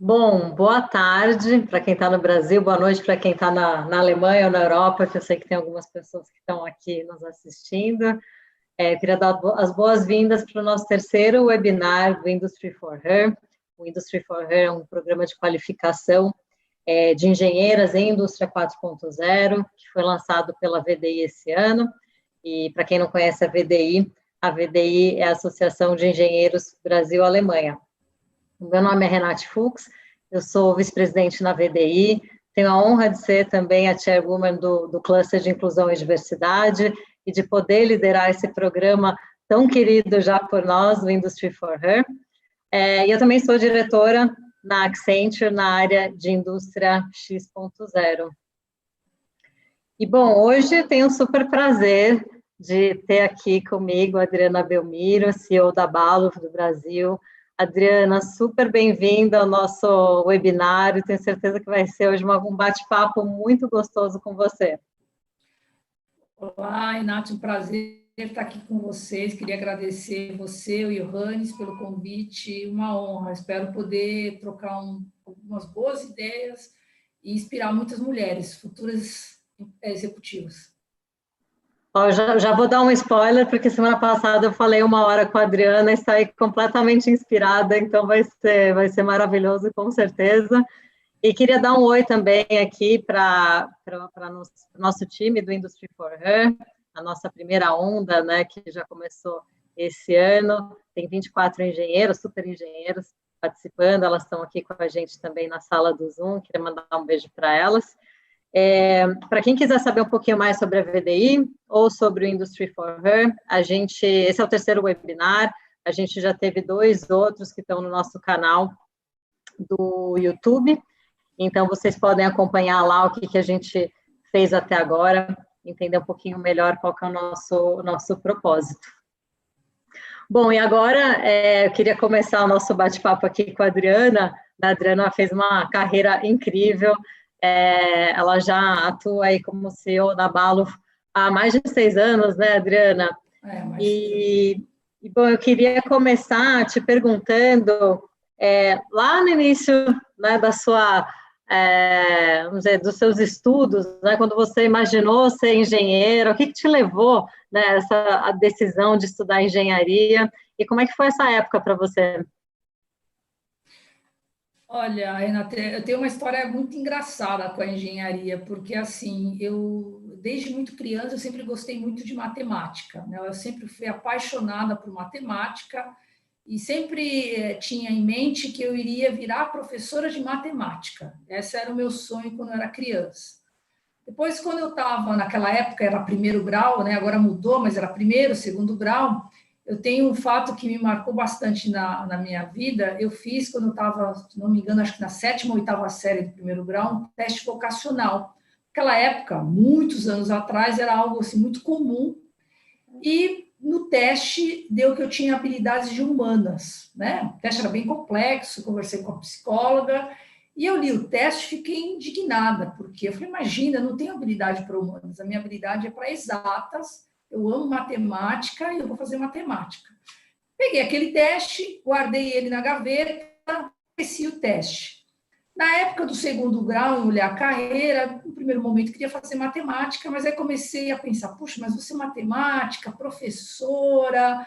Bom, boa tarde para quem está no Brasil, boa noite para quem está na Alemanha ou na Europa, que eu sei que tem algumas pessoas que estão aqui nos assistindo. Eu queria dar as boas-vindas para o nosso terceiro webinar do Industry for Her. O Industry for Her é um programa de qualificação de engenheiras em Indústria 4.0, que foi lançado pela VDI esse ano. E para quem não conhece a VDI é a Associação de Engenheiros Brasil-Alemanha. O meu nome é Renate Fuchs, eu sou vice-presidente na VDI, tenho a honra de ser também a chairwoman do Cluster de Inclusão e Diversidade e de poder liderar esse programa tão querido já por nós, o Industry for Her. E eu também sou diretora na Accenture, na área de Indústria X.0. E, bom, hoje tenho um super prazer de ter aqui comigo a Adriana Belmiro, CEO da Balluff do Brasil. Adriana, super bem-vinda ao nosso webinário, tenho certeza que vai ser hoje um bate-papo muito gostoso com você. Olá, Renate, um prazer estar aqui com vocês, queria agradecer você e o Johannes pelo convite, uma honra, espero poder trocar algumas boas ideias e inspirar muitas mulheres, futuras executivas. Já vou dar um spoiler, porque semana passada eu falei 1 hora com a Adriana e saí completamente inspirada, então vai ser maravilhoso, com certeza. E queria dar um oi também aqui para o nosso time do Industry for Her, a nossa primeira onda, né, que já começou esse ano. Tem 24 engenheiros, super engenheiros participando, elas estão aqui com a gente também na sala do Zoom, queria mandar um beijo para elas. Para quem quiser saber um pouquinho mais sobre a VDI ou sobre o Industry for Her, esse é o terceiro webinar, a gente já teve 2 outros que estão no nosso canal do YouTube, então vocês podem acompanhar lá o que a gente fez até agora, entender um pouquinho melhor qual que é o nosso propósito. Bom, e agora eu queria começar o nosso bate-papo aqui com a Adriana. A Adriana fez uma carreira incrível, ela já atua aí como CEO da Balluff há mais de 6 anos, né, Adriana? Bom, eu queria começar te perguntando, lá no início, né, vamos dizer, dos seus estudos, né, quando você imaginou ser engenheira, o que te levou, né, a decisão de estudar engenharia, e como é que foi essa época para você? Olha, Renata, eu tenho uma história muito engraçada com a engenharia, porque, assim, desde muito criança, eu sempre gostei muito de matemática, né? Eu sempre fui apaixonada por matemática e sempre tinha em mente que eu iria virar professora de matemática. Esse era o meu sonho quando eu era criança. Depois, quando eu estava, naquela época, era primeiro grau, né? Agora mudou, mas era primeiro, segundo grau. Eu tenho um fato que me marcou bastante na minha vida. Eu fiz, quando eu estava, se não me engano, acho que na 7ª ou 8ª série do primeiro grau, um teste vocacional. Naquela época, muitos anos atrás, era algo assim, muito comum. E no teste deu que eu tinha habilidades de humanas, né? O teste era bem complexo, conversei com a psicóloga, e eu li o teste e fiquei indignada, porque eu falei, imagina, eu não tenho habilidade para humanas, a minha habilidade é para exatas, eu amo matemática e eu vou fazer matemática. Peguei aquele teste, guardei ele na gaveta, esqueci o teste. Na época do segundo grau, em olhar a carreira, no primeiro momento queria fazer matemática, mas aí comecei a pensar, puxa, mas você é matemática, professora,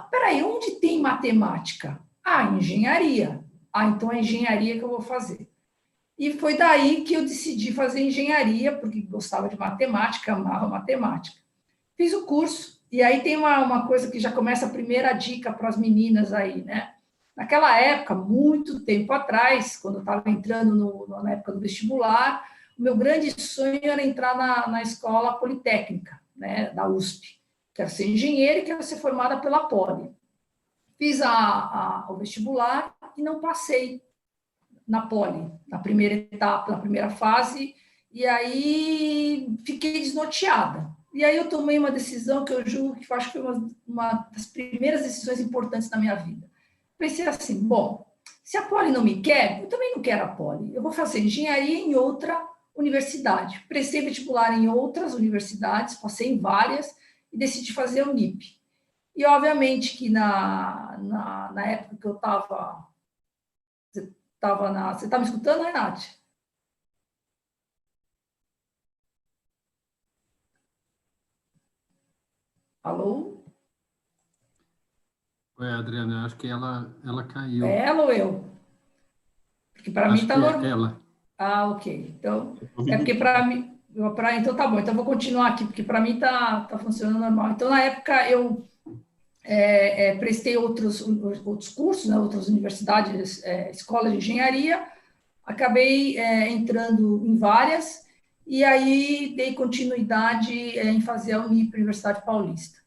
peraí, onde tem matemática? Engenharia. Então é engenharia que eu vou fazer. E foi daí que eu decidi fazer engenharia, porque gostava de matemática, amava matemática. Fiz o curso, e aí tem uma coisa que já começa a primeira dica para as meninas aí, né? Naquela época, muito tempo atrás, quando eu estava entrando na época do vestibular, o meu grande sonho era entrar na escola politécnica, né, da USP. Quero ser engenheira e quero ser formada pela Poli. Fiz o vestibular e não passei na Poli, na primeira etapa, na primeira fase, e aí fiquei desnorteada. E aí eu tomei uma decisão que eu julgo que eu acho que foi uma das primeiras decisões importantes da minha vida. Pensei assim, bom, se a Poli não me quer, eu também não quero a Poli. Eu vou fazer engenharia em outra universidade. Prestei vestibular em outras universidades, passei em várias e decidi fazer o NIP. E, obviamente, que na época que eu estava estava na... Você está me escutando, Renate? Alô? Oi, Adriana, acho que ela caiu. É ela ou eu? Porque para mim Acho está que é normal. ela. Ah, ok. Então, Tô é ouvindo. porque para mim... Então tá bom, então eu vou continuar aqui, porque para mim tá funcionando normal. Então, na época, eu prestei outros cursos, né, outras universidades, escolas de engenharia, acabei entrando em várias, e aí dei continuidade em fazer a Unip, Universidade Paulista.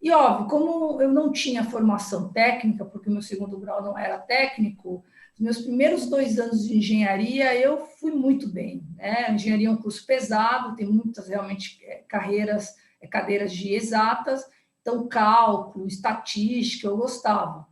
E, óbvio, como eu não tinha formação técnica, porque o meu segundo grau não era técnico, os meus primeiros 2 anos de engenharia eu fui muito bem, né? Engenharia é um curso pesado, tem muitas realmente cadeiras de exatas, então cálculo, estatística, eu gostava.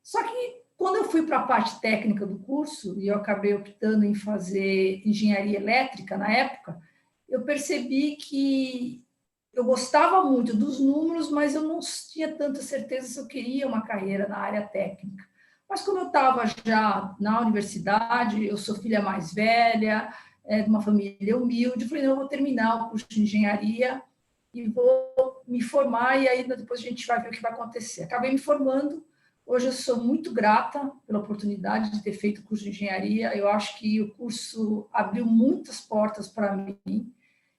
Só que quando eu fui para a parte técnica do curso, e eu acabei optando em fazer engenharia elétrica na época, eu percebi que eu gostava muito dos números, mas eu não tinha tanta certeza se eu queria uma carreira na área técnica. Mas como eu estava já na universidade, eu sou filha mais velha, de uma família humilde, eu falei, não, eu vou terminar o curso de engenharia e vou me formar, e aí depois a gente vai ver o que vai acontecer. Acabei me formando, hoje eu sou muito grata pela oportunidade de ter feito o curso de engenharia, eu acho que o curso abriu muitas portas para mim,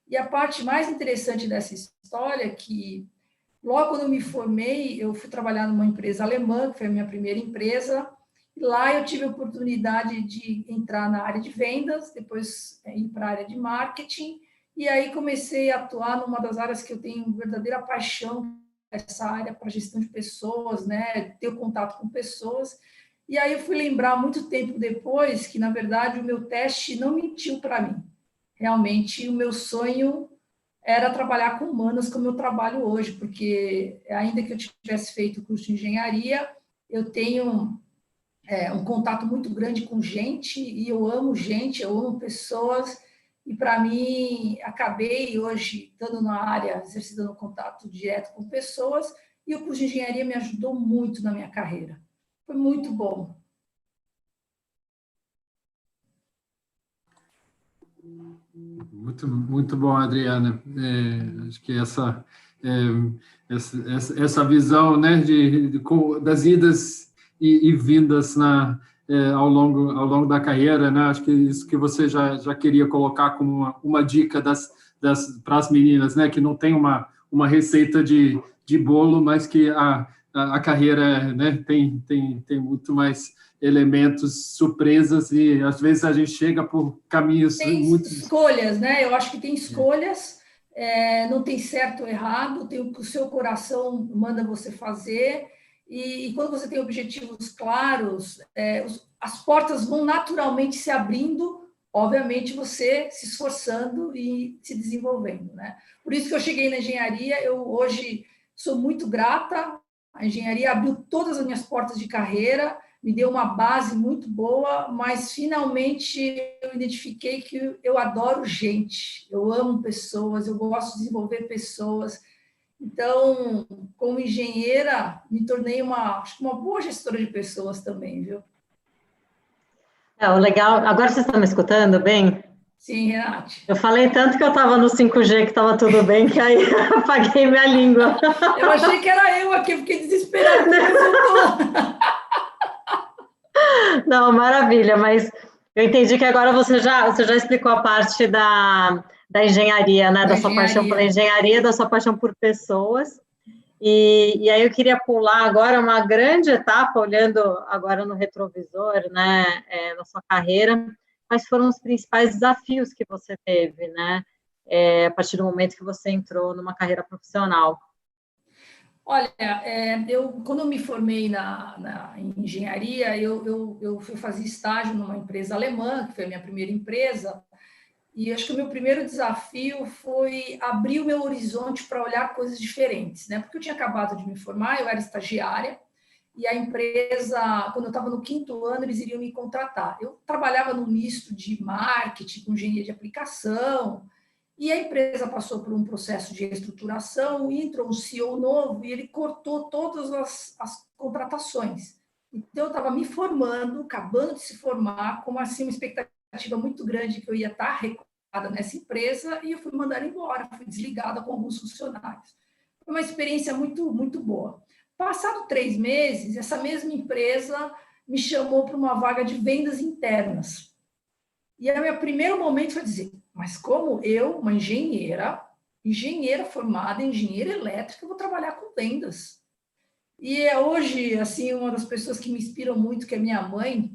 e a parte mais interessante dessa história é que, logo quando eu me formei, eu fui trabalhar numa empresa alemã, que foi a minha primeira empresa, e lá eu tive a oportunidade de entrar na área de vendas, depois ir para a área de marketing, e aí comecei a atuar numa das áreas que eu tenho verdadeira paixão, essa área para gestão de pessoas, né, ter o contato com pessoas. E aí eu fui lembrar muito tempo depois que, na verdade, o meu teste não mentiu para mim. Realmente, o meu sonho era trabalhar com humanas como eu trabalho hoje, porque ainda que eu tivesse feito o curso de engenharia, eu tenho um contato muito grande com gente, e eu amo gente, eu amo pessoas, e para mim, acabei hoje estando na área, exercitando contato direto com pessoas, e o curso de engenharia me ajudou muito na minha carreira. Foi muito bom. Muito bom, Adriana. Acho que essa visão, né, das idas e vindas ao longo da carreira, né, acho que isso que você já queria colocar como uma dica para as meninas, né, que não tem uma receita de bolo, mas que a carreira, né, tem muito mais elementos, surpresas, e às vezes a gente chega por caminhos Tem muito... escolhas, né? Eu acho que tem escolhas, não tem certo ou errado, tem o que o seu coração manda você fazer, e quando você tem objetivos claros, as portas vão naturalmente se abrindo, obviamente você se esforçando e se desenvolvendo, né? Por isso que eu cheguei na engenharia, eu hoje sou muito grata, a engenharia abriu todas as minhas portas de carreira, me deu uma base muito boa, mas finalmente eu identifiquei que eu adoro gente, eu amo pessoas, eu gosto de desenvolver pessoas. Então, como engenheira, me tornei acho que uma boa gestora de pessoas também, viu? O legal, agora vocês estão me escutando bem? Sim, Renate. Eu falei tanto que eu estava no 5G que estava tudo bem, que aí eu apaguei minha língua. Eu achei que era eu aqui, fiquei desesperada, depois voltou. Não, maravilha, mas eu entendi que agora você já explicou a parte da engenharia, né? Da Da sua paixão pela engenharia. engenharia, da sua paixão por pessoas. E aí eu queria pular agora uma grande etapa, olhando agora no retrovisor, né, na sua carreira, quais foram os principais desafios que você teve, né, a partir do momento que você entrou numa carreira profissional? Olha, quando eu me formei em engenharia, eu fui fazer estágio numa empresa alemã, que foi a minha primeira empresa, e acho que o meu primeiro desafio foi abrir o meu horizonte para olhar coisas diferentes, né? Porque eu tinha acabado de me formar, eu era estagiária, e a empresa, quando eu estava no 5º ano, eles iriam me contratar. Eu trabalhava num misto de marketing com engenharia de aplicação, e a empresa passou por um processo de reestruturação, e entrou um CEO novo, e ele cortou todas as contratações. Então, eu estava me formando, acabando de se formar, com assim, uma expectativa muito grande que eu ia estar recrutada nessa empresa, e eu fui mandada embora, fui desligada com alguns funcionários. Foi uma experiência muito, muito boa. Passado 3 meses, essa mesma empresa me chamou para uma vaga de vendas internas. E aí, o meu primeiro momento foi dizer, mas como eu, uma engenheira formada, engenheira elétrica, vou trabalhar com vendas? E hoje, assim, uma das pessoas que me inspiram muito, que é minha mãe,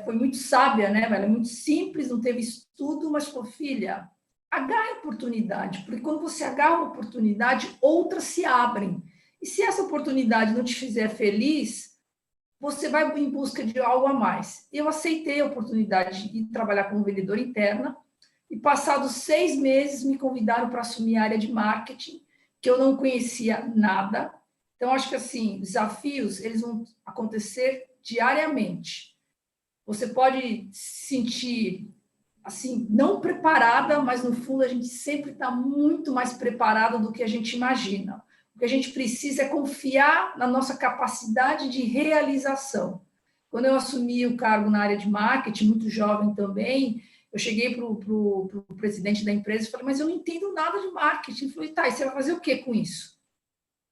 foi muito sábia, né? Ela é muito simples, não teve estudo, mas falou, filha, agarre a oportunidade, porque quando você agarra uma oportunidade, outras se abrem. E se essa oportunidade não te fizer feliz, você vai em busca de algo a mais. Eu aceitei a oportunidade de trabalhar como vendedora interna, e passados 6 meses me convidaram para assumir a área de marketing, que eu não conhecia nada. Então, acho que assim, desafios, eles vão acontecer diariamente. Você pode se sentir assim, não preparada, mas no fundo a gente sempre está muito mais preparado do que a gente imagina. O que a gente precisa é confiar na nossa capacidade de realização. Quando eu assumi o cargo na área de marketing, muito jovem também, eu cheguei para o presidente da empresa e falei, mas eu não entendo nada de marketing. Ele falou, tá, e você vai fazer o que com isso?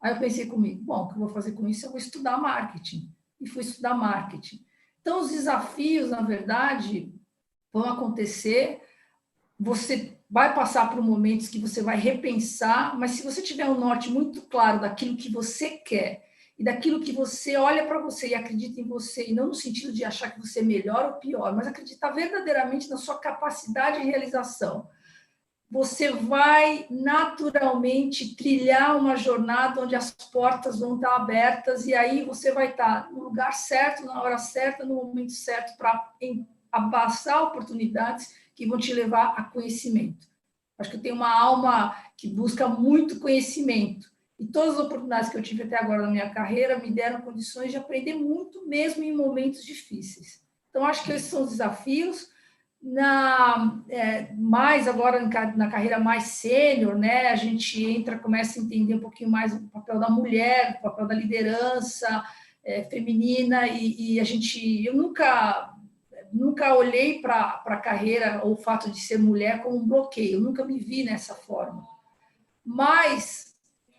Aí eu pensei comigo, bom, o que eu vou fazer com isso? Eu vou estudar marketing. E fui estudar marketing. Então, os desafios, na verdade, vão acontecer, você vai passar por momentos que você vai repensar, mas se você tiver um norte muito claro daquilo que você quer e daquilo que você olha para você e acredita em você, e não no sentido de achar que você é melhor ou pior, mas acreditar verdadeiramente na sua capacidade de realização, você vai naturalmente trilhar uma jornada onde as portas vão estar abertas, e aí você vai estar no lugar certo, na hora certa, no momento certo, para abraçar oportunidades que vão te levar a conhecimento. Acho que eu tenho uma alma que busca muito conhecimento. E todas as oportunidades que eu tive até agora na minha carreira me deram condições de aprender muito, mesmo em momentos difíceis. Então, acho que esses são os desafios. Mais agora na carreira mais sênior, né, a gente começa a entender um pouquinho mais o papel da mulher, o papel da liderança feminina, e eu nunca olhei para a carreira ou o fato de ser mulher como um bloqueio, eu nunca me vi nessa forma. Mas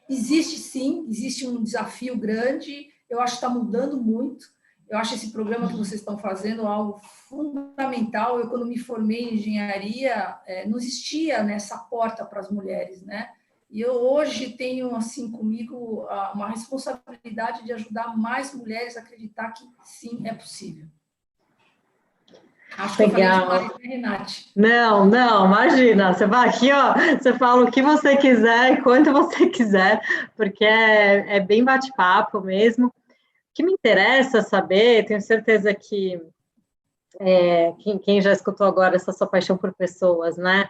existe sim, existe um desafio grande, eu acho que está mudando muito, eu acho esse programa que vocês estão fazendo algo fundamental. Eu, quando me formei em engenharia, não existia nessa porta para as mulheres, né? E eu hoje tenho, assim, comigo uma responsabilidade de ajudar mais mulheres a acreditar que sim, é possível. Acho que Legal. eu falei demais, né, Renate? Não, imagina, você vai aqui, ó, você fala o que você quiser e quanto você quiser, porque é bem bate-papo mesmo. O que me interessa saber, tenho certeza que quem já escutou agora essa sua paixão por pessoas, né,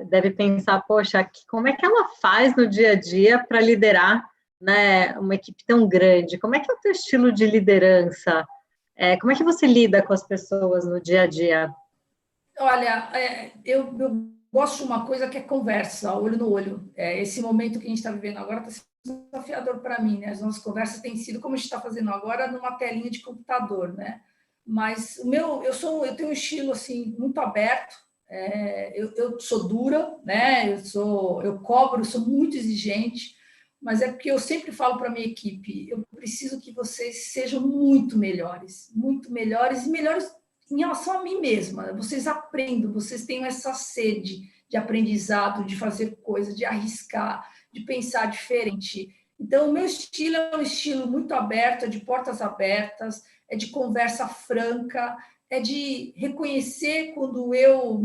deve pensar, poxa, como é que ela faz no dia a dia para liderar, né, uma equipe tão grande? Como é que é o teu estilo de liderança? Como é que você lida com as pessoas no dia a dia? Olha, eu gosto de uma coisa que é conversa, olho no olho. Esse momento que a gente está vivendo agora está sendo desafiador para mim, né? As nossas conversas têm sido, como a gente está fazendo agora, numa telinha de computador, né? Mas eu tenho um estilo assim muito aberto. Eu sou dura, né? Eu cobro, sou muito exigente, mas é porque eu sempre falo para a minha equipe, eu preciso que vocês sejam muito melhores e melhores em relação a mim mesma. Vocês aprendam, vocês tenham essa sede de aprendizado, de fazer coisas, de arriscar, de pensar diferente. Então, o meu estilo é um estilo muito aberto, é de portas abertas, é de conversa franca, é de reconhecer quando eu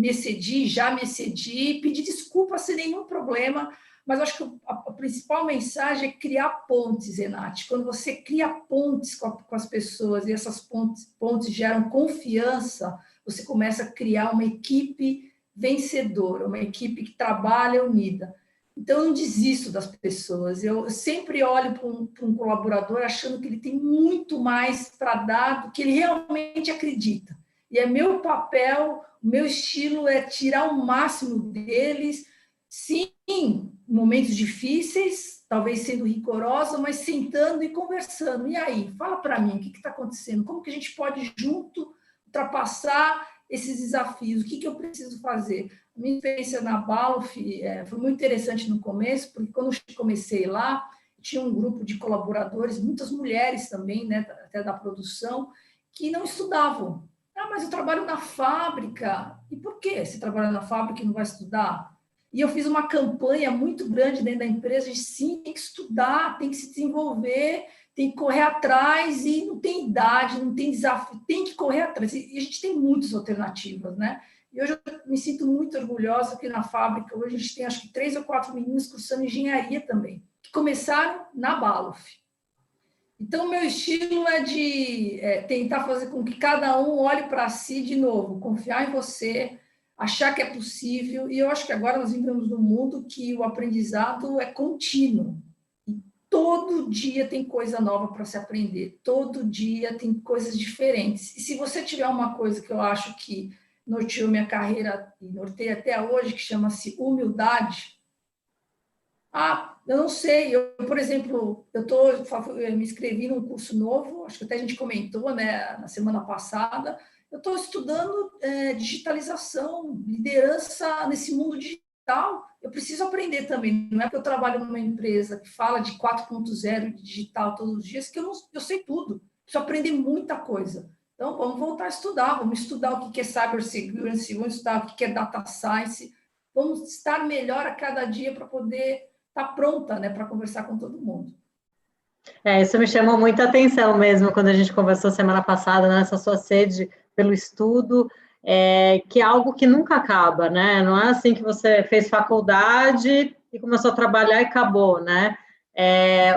já me excedi, pedir desculpa sem nenhum problema, mas acho que a principal mensagem é criar pontes, Renate. Quando você cria pontes com as pessoas e essas pontes geram confiança, você começa a criar uma equipe vencedora, uma equipe que trabalha unida. Então, eu não desisto das pessoas. Eu sempre olho para um colaborador achando que ele tem muito mais para dar do que ele realmente acredita. E é meu papel, o meu estilo é tirar o máximo deles, sim, momentos difíceis, talvez sendo rigorosa, mas sentando e conversando. E aí, fala para mim, o que está acontecendo? Como que a gente pode, junto, ultrapassar esses desafios? O que eu preciso fazer? A minha experiência na Balluff foi muito interessante no começo, porque quando eu comecei lá, tinha um grupo de colaboradores, muitas mulheres também, né, até da produção, que não estudavam. Ah, mas eu trabalho na fábrica. E por que você trabalha na fábrica e não vai estudar? E eu fiz uma campanha muito grande dentro da empresa de sim, tem que estudar, tem que se desenvolver, tem que correr atrás, e não tem idade, não tem desafio, tem que correr atrás. E a gente tem muitas alternativas, né? E hoje eu me sinto muito orgulhosa que na fábrica, hoje a gente tem acho que 3 ou 4 meninas cursando engenharia também, que começaram na Balluff. Então, o meu estilo é de tentar fazer com que cada um olhe para si de novo, confiar em você, achar que é possível. E eu acho que agora nós vivemos num mundo que o aprendizado é contínuo. E todo dia tem coisa nova para se aprender. Todo dia tem coisas diferentes. E se você tiver uma coisa que eu acho que norteou minha carreira e norteia até hoje, que chama-se humildade. Eu não sei. Por exemplo, eu me inscrevi num curso novo, acho que até a gente comentou, né, na semana passada. Eu estou estudando digitalização, liderança nesse mundo digital. Eu preciso aprender também. Não é porque eu trabalho numa empresa que fala de 4.0 de digital todos os dias que eu sei tudo. Preciso aprender muita coisa. Então, vamos voltar a estudar. Vamos estudar o que é cybersecurity, vamos estudar o que é data science. Vamos estar melhor a cada dia para poder estar pronta, né, para conversar com todo mundo. Isso me chamou muita atenção mesmo, quando a gente conversou semana passada, nessa sua sede pelo estudo, que é algo que nunca acaba, né? Não é assim que você fez faculdade e começou a trabalhar e acabou, né?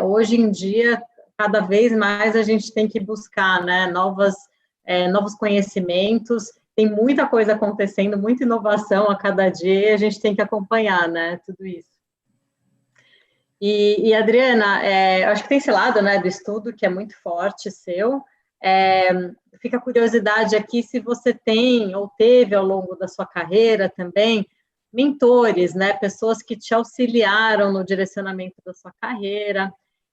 Hoje em dia, cada vez mais a gente tem que buscar, né, novos conhecimentos, tem muita coisa acontecendo, muita inovação a cada dia, e a gente tem que acompanhar, né, tudo isso. E Adriana, eu acho que tem esse lado, né, do estudo que é muito forte seu. Fica a curiosidade aqui se você tem ou teve ao longo da sua carreira também mentores, né, pessoas que te auxiliaram no direcionamento da sua carreira.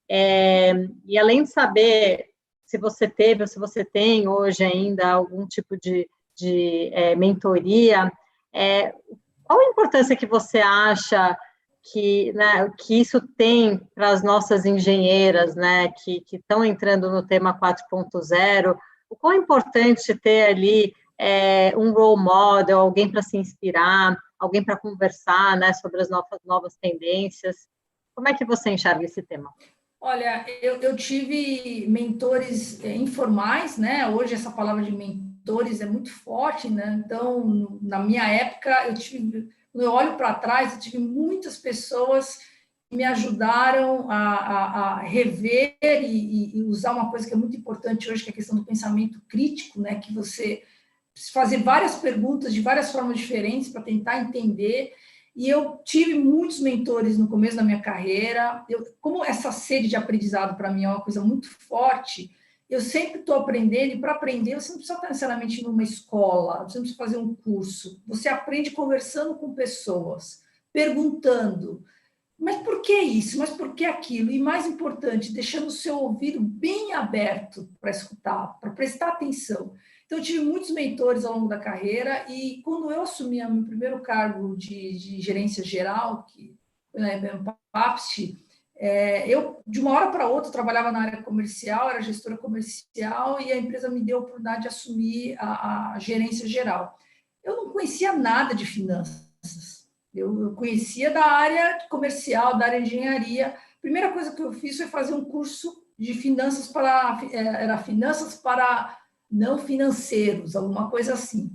E além de saber se você teve ou se você tem hoje ainda algum tipo de mentoria, qual a importância que você acha que isso tem para as nossas engenheiras, né, que estão entrando no tema 4.0, o quão é importante ter ali um role model, alguém para se inspirar, alguém para conversar, né, sobre as novas tendências. Como é que você enxerga esse tema? Olha, eu tive mentores informais, né? Hoje essa palavra de mentores é muito forte, né? Então, na minha época, quando eu olho para trás, eu tive muitas pessoas que me ajudaram a rever e usar uma coisa que é muito importante hoje, que é a questão do pensamento crítico, né? Que você fazer várias perguntas de várias formas diferentes para tentar entender. E eu tive muitos mentores no começo da minha carreira. Como essa sede de aprendizado para mim é uma coisa muito forte, eu sempre estou aprendendo, e para aprender você não precisa estar necessariamente numa escola, você não precisa fazer um curso. Você aprende conversando com pessoas, perguntando, mas por que isso? Mas por que aquilo? E mais importante, deixando o seu ouvido bem aberto para escutar, para prestar atenção. Então, eu tive muitos mentores ao longo da carreira, e quando eu assumi o meu primeiro cargo de gerência geral, que foi na IBM Papst, eu, de uma hora para outra, trabalhava na área comercial, era gestora comercial, e a empresa me deu a oportunidade de assumir a gerência geral. Eu não conhecia nada de finanças, eu conhecia da área comercial, da área de engenharia. A primeira coisa que eu fiz foi fazer um curso de finanças era finanças para não financeiros, alguma coisa assim.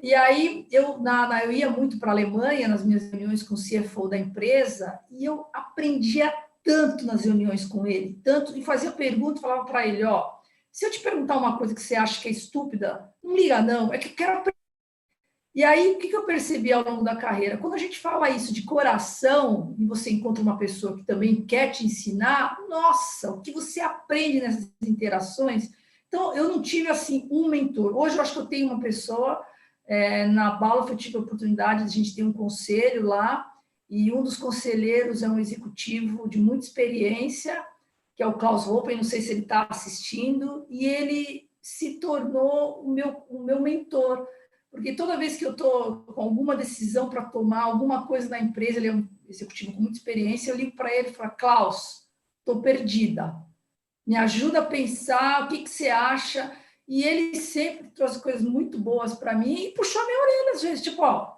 E aí eu ia muito para a Alemanha nas minhas reuniões com o CFO da empresa, e eu aprendia tanto nas reuniões com ele, tanto, e fazia pergunta, falava para ele, se eu te perguntar uma coisa que você acha que é estúpida, não liga não, é que eu quero aprender. E aí, o que eu percebi ao longo da carreira? Quando a gente fala isso de coração, e você encontra uma pessoa que também quer te ensinar, nossa, o que você aprende nessas interações. Então, eu não tive, assim, um mentor. Hoje, eu acho que eu tenho uma pessoa, na Balluff eu tive a oportunidade de a gente ter um conselho lá, e um dos conselheiros é um executivo de muita experiência, que é o Klaus Hoppen, não sei se ele está assistindo, e ele se tornou o meu mentor, porque toda vez que eu estou com alguma decisão para tomar, alguma coisa na empresa, ele é um executivo com muita experiência, eu ligo para ele e falo, Klaus, estou perdida, me ajuda a pensar, o que você acha? E ele sempre trouxe coisas muito boas para mim e puxou a minha orelha às vezes, tipo, ó.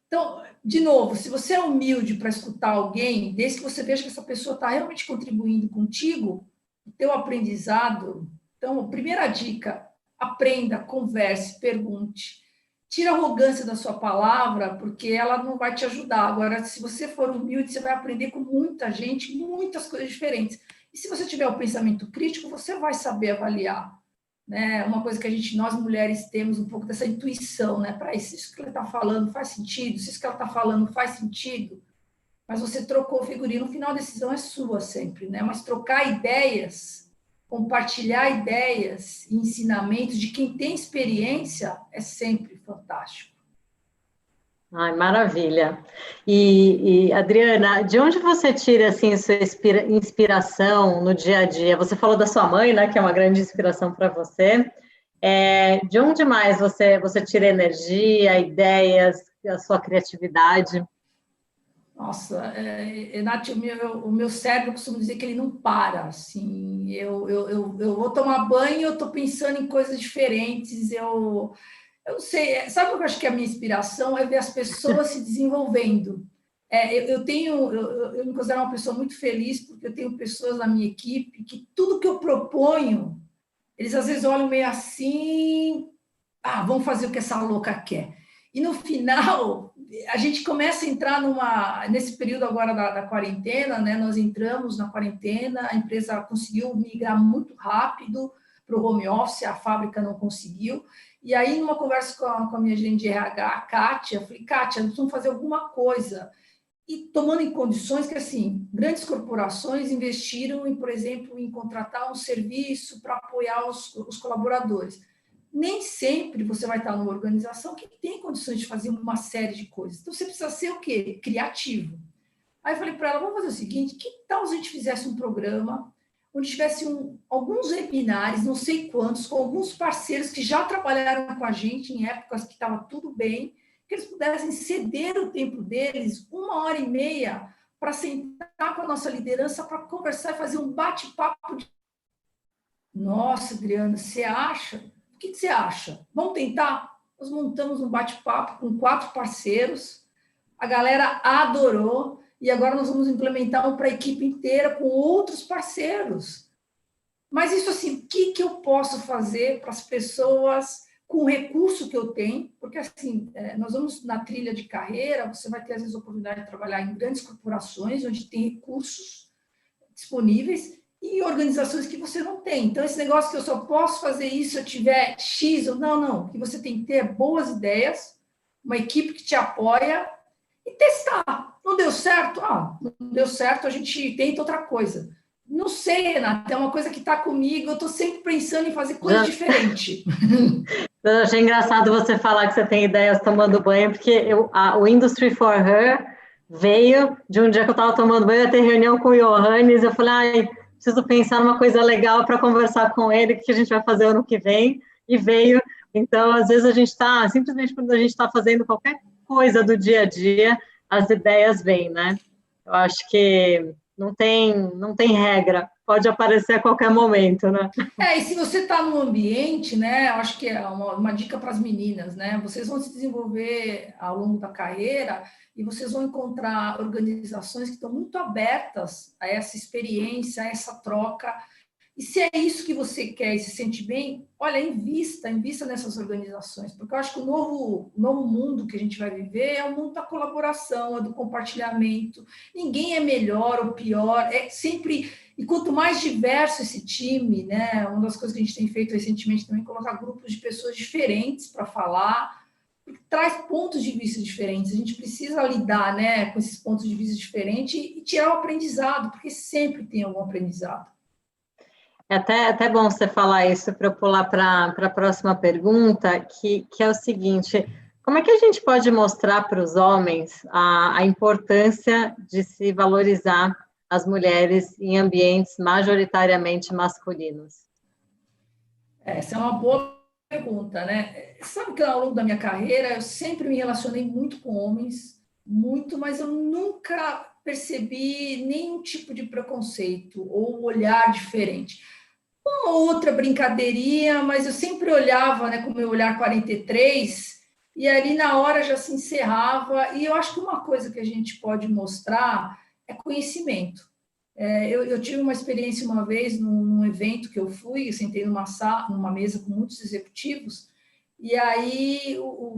Então, de novo, se você é humilde para escutar alguém, desde que você veja que essa pessoa está realmente contribuindo contigo, o teu aprendizado. Então, a primeira dica, aprenda, converse, pergunte. Tira a arrogância da sua palavra, porque ela não vai te ajudar. Agora, se você for humilde, você vai aprender com muita gente, muitas coisas diferentes. E se você tiver o pensamento crítico, você vai saber avaliar. Né? Uma coisa que nós mulheres temos um pouco dessa intuição, né? Para isso que ela está falando faz sentido, se isso que ela está falando faz sentido, mas você trocou o figurino, no final a decisão é sua sempre, né? Mas trocar ideias, compartilhar ideias e ensinamentos de quem tem experiência é sempre fantástico. Ai, maravilha. E, Adriana, de onde você tira assim sua inspiração no dia a dia? Você falou da sua mãe, né, que é uma grande inspiração para você. De onde mais você tira energia, ideias, a sua criatividade? Nossa, Nath, o meu cérebro, eu costumo dizer que ele não para. Assim, eu vou tomar banho e eu estou pensando em coisas diferentes. Eu não sei, sabe o que eu acho que a minha inspiração é ver as pessoas se desenvolvendo. Eu me considero uma pessoa muito feliz porque eu tenho pessoas na minha equipe que tudo que eu proponho, eles às vezes olham meio assim, vamos fazer o que essa louca quer. E no final, a gente começa a entrar nesse período agora da quarentena, né? Nós entramos na quarentena, a empresa conseguiu migrar muito rápido para o home office, a fábrica não conseguiu. E aí, numa conversa com a minha gerente de RH, a Kátia, eu falei, Kátia, nós vamos fazer alguma coisa. E tomando em condições que, assim, grandes corporações investiram, por exemplo, em contratar um serviço para apoiar os colaboradores. Nem sempre você vai estar numa organização que tem condições de fazer uma série de coisas. Então, você precisa ser o quê? Criativo. Aí eu falei para ela, vamos fazer o seguinte, que tal se a gente fizesse um programa onde tivesse alguns webinários, não sei quantos, com alguns parceiros que já trabalharam com a gente em épocas que estava tudo bem, que eles pudessem ceder o tempo deles, 1h30, para sentar com a nossa liderança, para conversar e fazer um bate-papo. Nossa, Adriana, você acha? O que você acha? Vamos tentar? Nós montamos um bate-papo com 4 parceiros, a galera adorou, e agora nós vamos implementar um para a equipe inteira com outros parceiros. Mas isso assim, o que eu posso fazer para as pessoas com o recurso que eu tenho? Porque assim, nós vamos na trilha de carreira, você vai ter às vezes a oportunidade de trabalhar em grandes corporações, onde tem recursos disponíveis, e organizações que você não tem. Então, esse negócio que eu só posso fazer isso se eu tiver X ou não. O que você tem que ter boas ideias, uma equipe que te apoia e testar. Não deu certo? Não deu certo, a gente tenta outra coisa. Não sei, Renata, é uma coisa que está comigo, eu estou sempre pensando em fazer coisa diferente. Eu achei engraçado você falar que você tem ideias tomando banho, porque o Industry for Her veio de um dia que eu estava tomando banho, ia ter reunião com o Johannes, eu falei, preciso pensar numa coisa legal para conversar com ele, o que a gente vai fazer ano que vem, e veio. Então, às vezes a gente está, simplesmente quando a gente está fazendo qualquer coisa do dia a dia, as ideias vêm, né? Eu acho que não tem regra, pode aparecer a qualquer momento, né? E se você está num ambiente, né, eu acho que é uma dica para as meninas, né? Vocês vão se desenvolver ao longo da carreira e vocês vão encontrar organizações que estão muito abertas a essa experiência, a essa troca. E se é isso que você quer e se sente bem, olha, invista nessas organizações, porque eu acho que o novo mundo que a gente vai viver é o mundo da colaboração, é do compartilhamento. Ninguém é melhor ou pior, é sempre... E quanto mais diverso esse time, né? Uma das coisas que a gente tem feito recentemente também é colocar grupos de pessoas diferentes para falar, porque traz pontos de vista diferentes. A gente precisa lidar, né, com esses pontos de vista diferentes e tirar o aprendizado, porque sempre tem algum aprendizado. É até bom você falar isso para eu pular para a próxima pergunta, que é o seguinte: como é que a gente pode mostrar para os homens a importância de se valorizar as mulheres em ambientes majoritariamente masculinos? Essa é uma boa pergunta, né? Sabe que ao longo da minha carreira eu sempre me relacionei muito com homens, muito, mas eu nunca percebi nenhum tipo de preconceito ou olhar diferente. Uma outra brincadeirinha, mas eu sempre olhava, né, com o meu olhar 43, e ali na hora já se encerrava. E eu acho que uma coisa que a gente pode mostrar é conhecimento. Eu tive uma experiência uma vez num evento que eu fui, eu sentei numa mesa com muitos executivos, e aí eu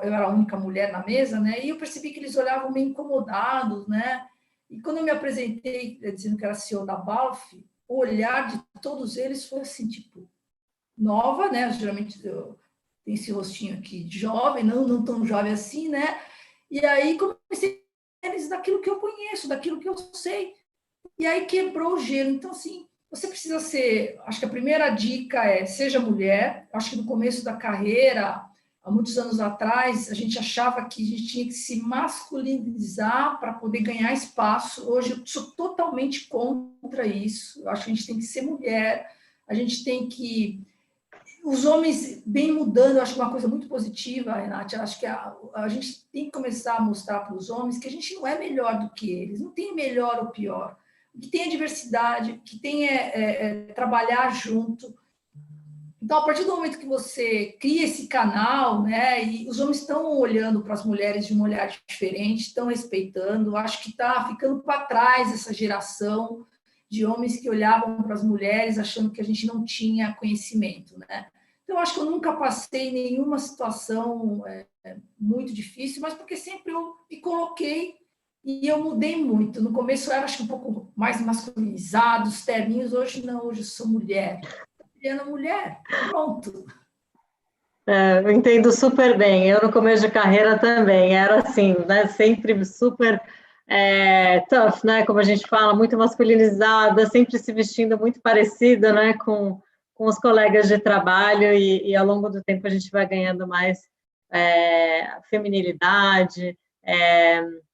era a única mulher na mesa, né? E eu percebi que eles olhavam meio incomodados, né? E quando eu me apresentei dizendo que era CEO da Balf, o olhar de todos eles foi assim, tipo, nova, né? Geralmente tem esse rostinho aqui de jovem, não tão jovem assim, né? E aí comecei a eles daquilo que eu conheço, daquilo que eu sei. E aí quebrou o gelo. Então, assim, você precisa ser... Acho que a primeira dica é, seja mulher. Acho que no começo da carreira, há muitos anos atrás, a gente achava que a gente tinha que se masculinizar para poder ganhar espaço. Hoje eu sou totalmente contra isso. Eu acho que a gente tem que ser mulher, a gente tem que... Os homens vêm mudando, eu acho que é uma coisa muito positiva, Renate. Eu acho que a gente tem que começar a mostrar para os homens que a gente não é melhor do que eles, não tem melhor ou pior. Que tem a diversidade, que tem trabalhar junto. Então, a partir do momento que você cria esse canal, né, e os homens estão olhando para as mulheres de um olhar diferente, estão respeitando, acho que está ficando para trás essa geração de homens que olhavam para as mulheres achando que a gente não tinha conhecimento, né? Então, acho que eu nunca passei nenhuma situação muito difícil, mas porque sempre eu me coloquei e eu mudei muito. No começo eu era, acho que, um pouco mais masculinizado, os terninhos. Hoje não, hoje eu sou mulher. Mulher, pronto. Eu entendo super bem. Eu, no começo de carreira, também era assim, né? Sempre super tough, né? Como a gente fala, muito masculinizada, sempre se vestindo muito parecida, né? Com os colegas de trabalho, e ao longo do tempo a gente vai ganhando mais feminilidade,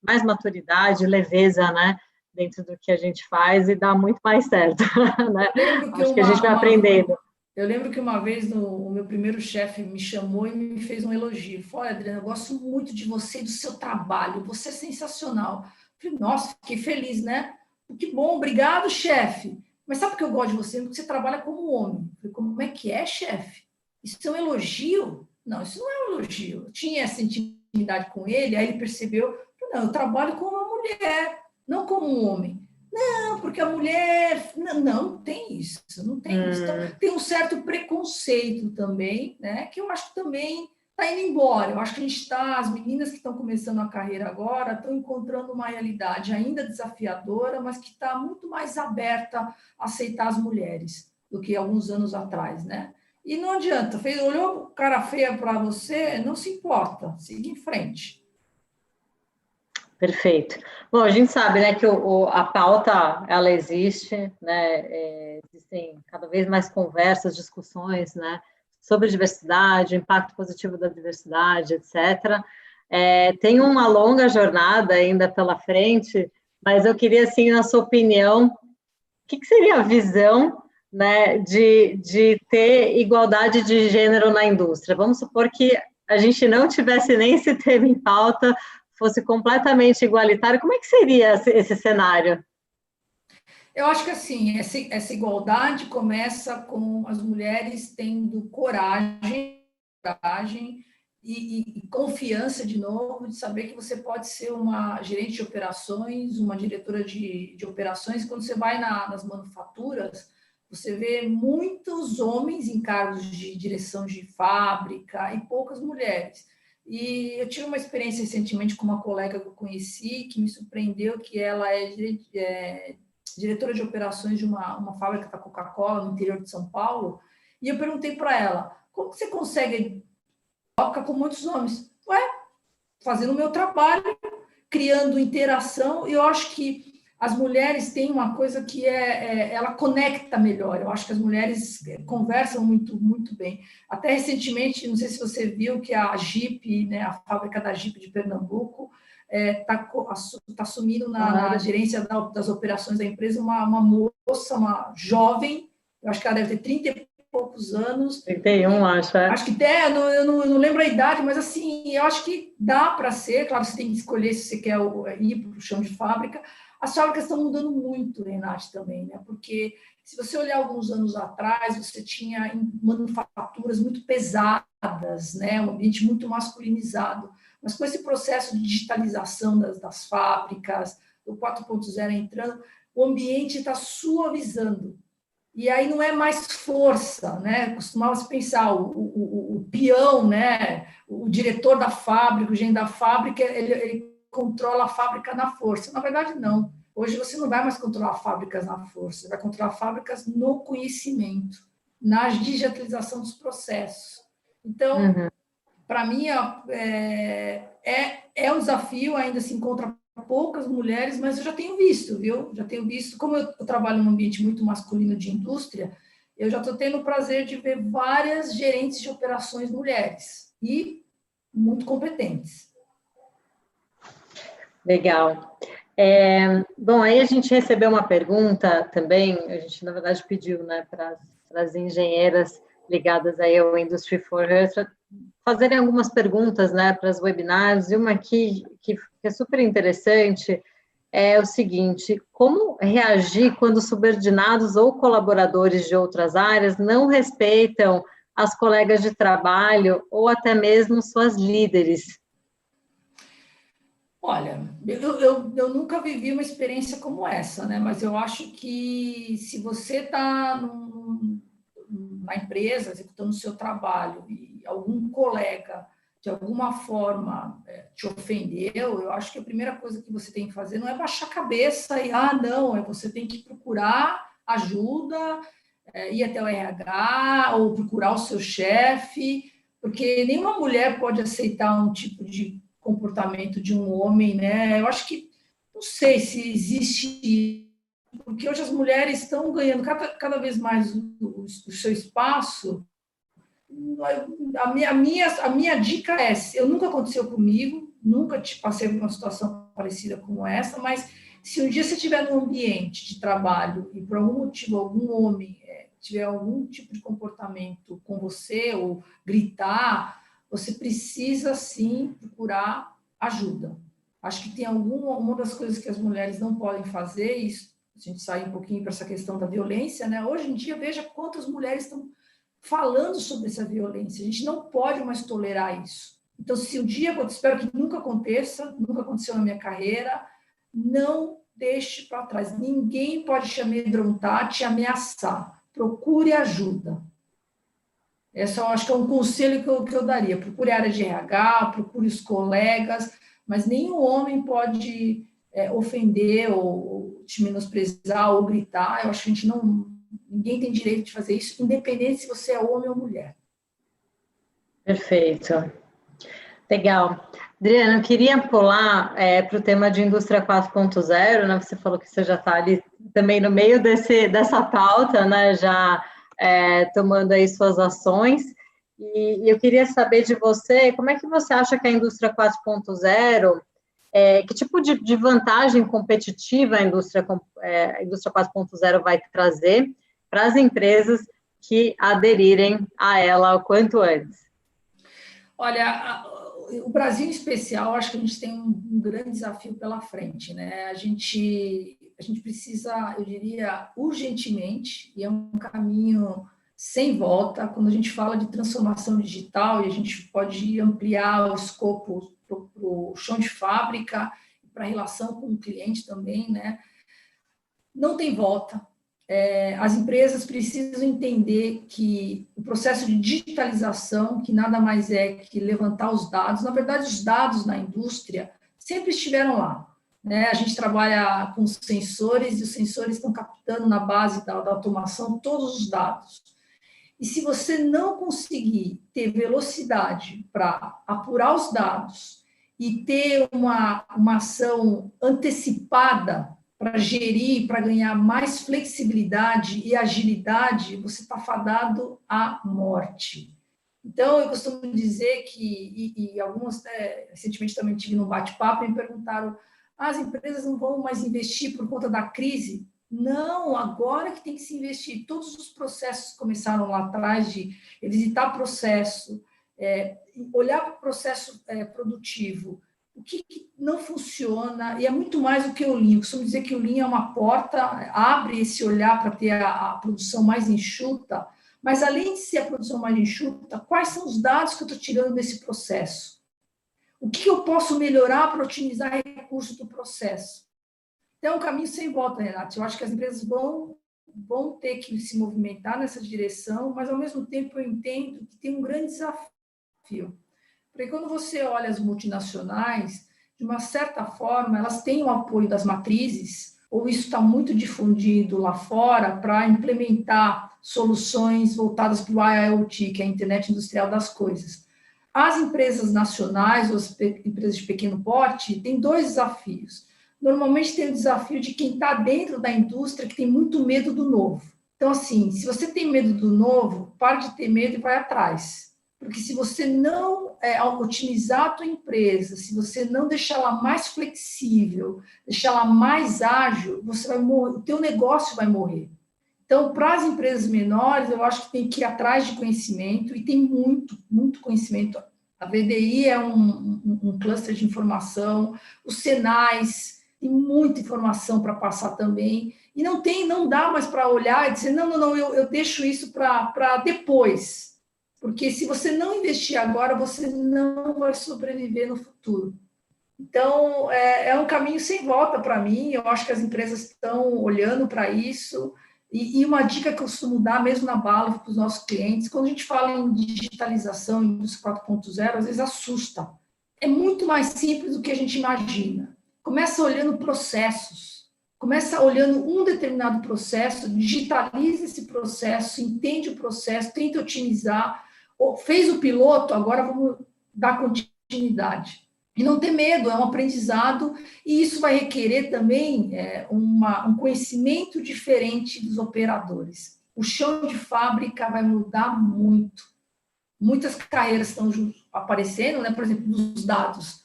mais maturidade, leveza, né? Dentro do que a gente faz, e dá muito mais certo, né? Acho que a gente vai aprendendo. Eu lembro que uma vez o meu primeiro chefe me chamou e me fez um elogio. Ele falou: olha, Adriana, eu gosto muito de você e do seu trabalho, você é sensacional. Eu falei: nossa, fiquei feliz, né? Que bom, obrigado, chefe. Mas sabe por que eu gosto de você? Porque você trabalha como homem. Eu falei: como é que é, chefe? Isso é um elogio? Não, isso não é um elogio. Eu tinha essa intimidade com ele, aí ele percebeu: não, eu trabalho como uma mulher, não como um homem. Não, porque a mulher... Não tem isso, não tem isso. Então, tem um certo preconceito também, né? Que eu acho que também está indo embora. Eu acho que as meninas que estão começando a carreira agora estão encontrando uma realidade ainda desafiadora, mas que está muito mais aberta a aceitar as mulheres do que alguns anos atrás, né? E não adianta, olhou cara feia para você, não se importa, siga em frente. Perfeito. Bom, a gente sabe, né, que a pauta, ela existe, né, existem cada vez mais conversas, discussões, né, sobre diversidade, o impacto positivo da diversidade, etc. Tem uma longa jornada ainda pela frente, mas eu queria, assim, na sua opinião, o que seria a visão, né, de ter igualdade de gênero na indústria? Vamos supor que a gente não tivesse nem esse tema em pauta, fosse completamente igualitário, como é que seria esse cenário? Eu acho que, assim, essa igualdade começa com as mulheres tendo coragem e confiança, de novo, de saber que você pode ser uma gerente de operações, uma diretora de operações. Quando você vai nas manufaturas, você vê muitos homens em cargos de direção de fábrica e poucas mulheres. E eu tive uma experiência recentemente com uma colega que eu conheci, que me surpreendeu, que ela é diretora de operações de uma fábrica da Coca-Cola, no interior de São Paulo, e eu perguntei para ela: como você consegue trocar com muitos homens? Fazendo o meu trabalho, criando interação. E eu acho que as mulheres têm uma coisa que ela conecta melhor. Eu acho que as mulheres conversam muito, muito bem. Até recentemente, não sei se você viu que a Jeep, né, a fábrica da Jeep de Pernambuco, está assumindo na gerência das operações da empresa uma moça, uma jovem, eu acho que ela deve ter 30 e poucos anos. 31, acho. Acho que eu não lembro a idade, mas assim, eu acho que dá para ser, claro, você tem que escolher se você quer ir para o chão de fábrica. As fábricas estão mudando muito, Renate, também, né? Porque se você olhar alguns anos atrás, você tinha manufaturas muito pesadas, né? Um ambiente muito masculinizado. Mas com esse processo de digitalização das fábricas, do 4.0 entrando, o ambiente está suavizando. E aí não é mais força, né? Costumava-se pensar, o peão, né? O diretor da fábrica, o gerente da fábrica, ele controla a fábrica na força. Na verdade, não. Hoje você não vai mais controlar fábricas na força, você vai controlar fábricas no conhecimento, na digitalização dos processos. Então, para mim, é um desafio, ainda se encontra poucas mulheres, mas eu já tenho visto, viu? Já tenho visto, como eu trabalho num ambiente muito masculino de indústria, eu já estou tendo o prazer de ver várias gerentes de operações mulheres e muito competentes. Legal. Bom, aí a gente recebeu uma pergunta também, a gente, na verdade, pediu, né, para as engenheiras ligadas aí ao Industry 4.0 fazerem algumas perguntas, né, para as webinars, e uma aqui que é super interessante é o seguinte: como reagir quando subordinados ou colaboradores de outras áreas não respeitam as colegas de trabalho ou até mesmo suas líderes? Olha, eu nunca vivi uma experiência como essa, né? Mas eu acho que se você está na empresa, executando o seu trabalho, e algum colega, de alguma forma, te ofendeu, eu acho que a primeira coisa que você tem que fazer não é baixar a cabeça e, não, você tem que procurar ajuda, ir até o RH, ou procurar o seu chefe, porque nenhuma mulher pode aceitar um tipo de comportamento de um homem, né? Eu acho que, não sei se existe, porque hoje as mulheres estão ganhando cada vez mais o seu espaço. A minha dica é, nunca aconteceu comigo, nunca passei por uma situação parecida como essa, mas se um dia você estiver num ambiente de trabalho e por algum motivo algum homem tiver algum tipo de comportamento com você ou gritar, você precisa, sim, procurar ajuda. Acho que tem uma das coisas que as mulheres não podem fazer, e a gente sai um pouquinho para essa questão da violência, né? Hoje em dia, veja quantas mulheres estão falando sobre essa violência. A gente não pode mais tolerar isso. Então, se um dia, eu espero que nunca aconteça, nunca aconteceu na minha carreira, não deixe para trás. Ninguém pode te amedrontar, te ameaçar. Procure ajuda. Esse eu acho que é um conselho que eu daria. Procure a área de RH, procure os colegas, mas nenhum homem pode ofender ou te menosprezar ou gritar. Eu acho que ninguém tem direito de fazer isso, independente se você é homem ou mulher. Perfeito. Legal. Adriana, eu queria pular para o tema de indústria 4.0, né? Você falou que você já está ali também no meio dessa pauta, né? Já tomando aí suas ações. E eu queria saber de você, como é que você acha que a indústria 4.0, que tipo de vantagem competitiva a indústria 4.0 vai trazer para as empresas que aderirem a ela o quanto antes? Olha, o Brasil em especial, acho que a gente tem um grande desafio pela frente, né? A gente precisa, eu diria, urgentemente, e é um caminho sem volta, quando a gente fala de transformação digital, e a gente pode ampliar o escopo para o chão de fábrica, para a relação com o cliente também, né? Não tem volta. As empresas precisam entender que o processo de digitalização, que nada mais é que levantar os dados, na verdade, os dados na indústria sempre estiveram lá, né? A gente trabalha com sensores e os sensores estão captando na base da automação todos os dados. E se você não conseguir ter velocidade para apurar os dados e ter uma ação antecipada para gerir, para ganhar mais flexibilidade e agilidade, você está fadado à morte. Então, eu costumo dizer que, e algumas, recentemente também tive num bate-papo, me perguntaram, as empresas não vão mais investir por conta da crise? Não, agora que tem que se investir. Todos os processos começaram lá atrás de visitar processo, olhar para o processo produtivo, o que não funciona, e é muito mais do que o Lean. Eu costumo dizer que o Lean é uma porta, abre esse olhar para ter a produção mais enxuta, mas além de ser a produção mais enxuta, quais são os dados que eu estou tirando desse processo? O que eu posso melhorar para otimizar recursos do processo? Então, é um caminho sem volta, Renato. Eu acho que as empresas vão ter que se movimentar nessa direção, mas, ao mesmo tempo, eu entendo que tem um grande desafio. Porque quando você olha as multinacionais, de uma certa forma, elas têm o apoio das matrizes, ou isso está muito difundido lá fora, para implementar soluções voltadas para o IoT, que é a Internet Industrial das Coisas. As empresas nacionais, ou as empresas de pequeno porte, têm dois desafios. Normalmente tem o desafio de quem está dentro da indústria, que tem muito medo do novo. Então, assim, se você tem medo do novo, pare de ter medo e vai atrás. Porque se você não otimizar a tua empresa, se você não deixá-la mais flexível, deixá-la mais ágil, você vai morrer, o teu negócio vai morrer. Então, para as empresas menores, eu acho que tem que ir atrás de conhecimento, e tem muito, muito conhecimento. A VDI é um cluster de informação, os Senais tem muita informação para passar também, e não dá mais para olhar e dizer, não, eu deixo isso para depois. Porque se você não investir agora, você não vai sobreviver no futuro. Então, é um caminho sem volta para mim. Eu acho que as empresas estão olhando para isso. E uma dica que eu costumo dar, mesmo na Balluff, para os nossos clientes, quando a gente fala em digitalização, em indústria 4.0, às vezes assusta. É muito mais simples do que a gente imagina. Começa olhando processos. Começa olhando um determinado processo, digitaliza esse processo, entende o processo, tenta otimizar. Fez o piloto, agora vamos dar continuidade. E não ter medo, é um aprendizado, e isso vai requerer também um conhecimento diferente dos operadores. O chão de fábrica vai mudar muito. Muitas carreiras estão aparecendo, né? Por exemplo, dos dados.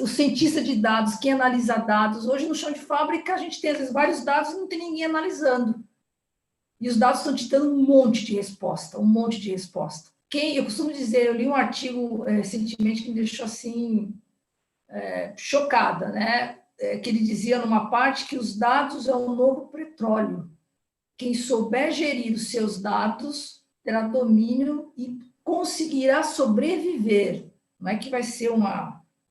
O cientista de dados, quem analisa dados. Hoje, no chão de fábrica, a gente tem, às vezes, vários dados e não tem ninguém analisando. E os dados estão te dando um monte de resposta. Eu costumo dizer, eu li um artigo recentemente que me deixou assim chocada, né? Que ele dizia numa parte que os dados é um novo petróleo. Quem souber gerir os seus dados terá domínio e conseguirá sobreviver. Não é que vai ser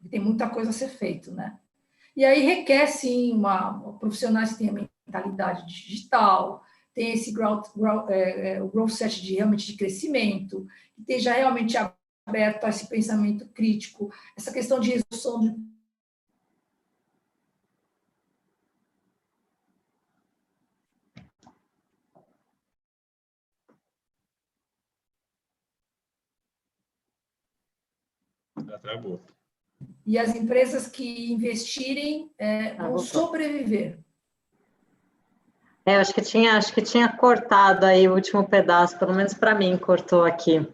tem muita coisa a ser feito, né? E aí requer, sim, profissionais que tenham mentalidade digital, tem esse growth set realmente de crescimento, que esteja realmente aberto a esse pensamento crítico, essa questão de resolução de Travou. E as empresas que investirem vão sobreviver. Acho que tinha cortado aí o último pedaço, pelo menos para mim, cortou aqui.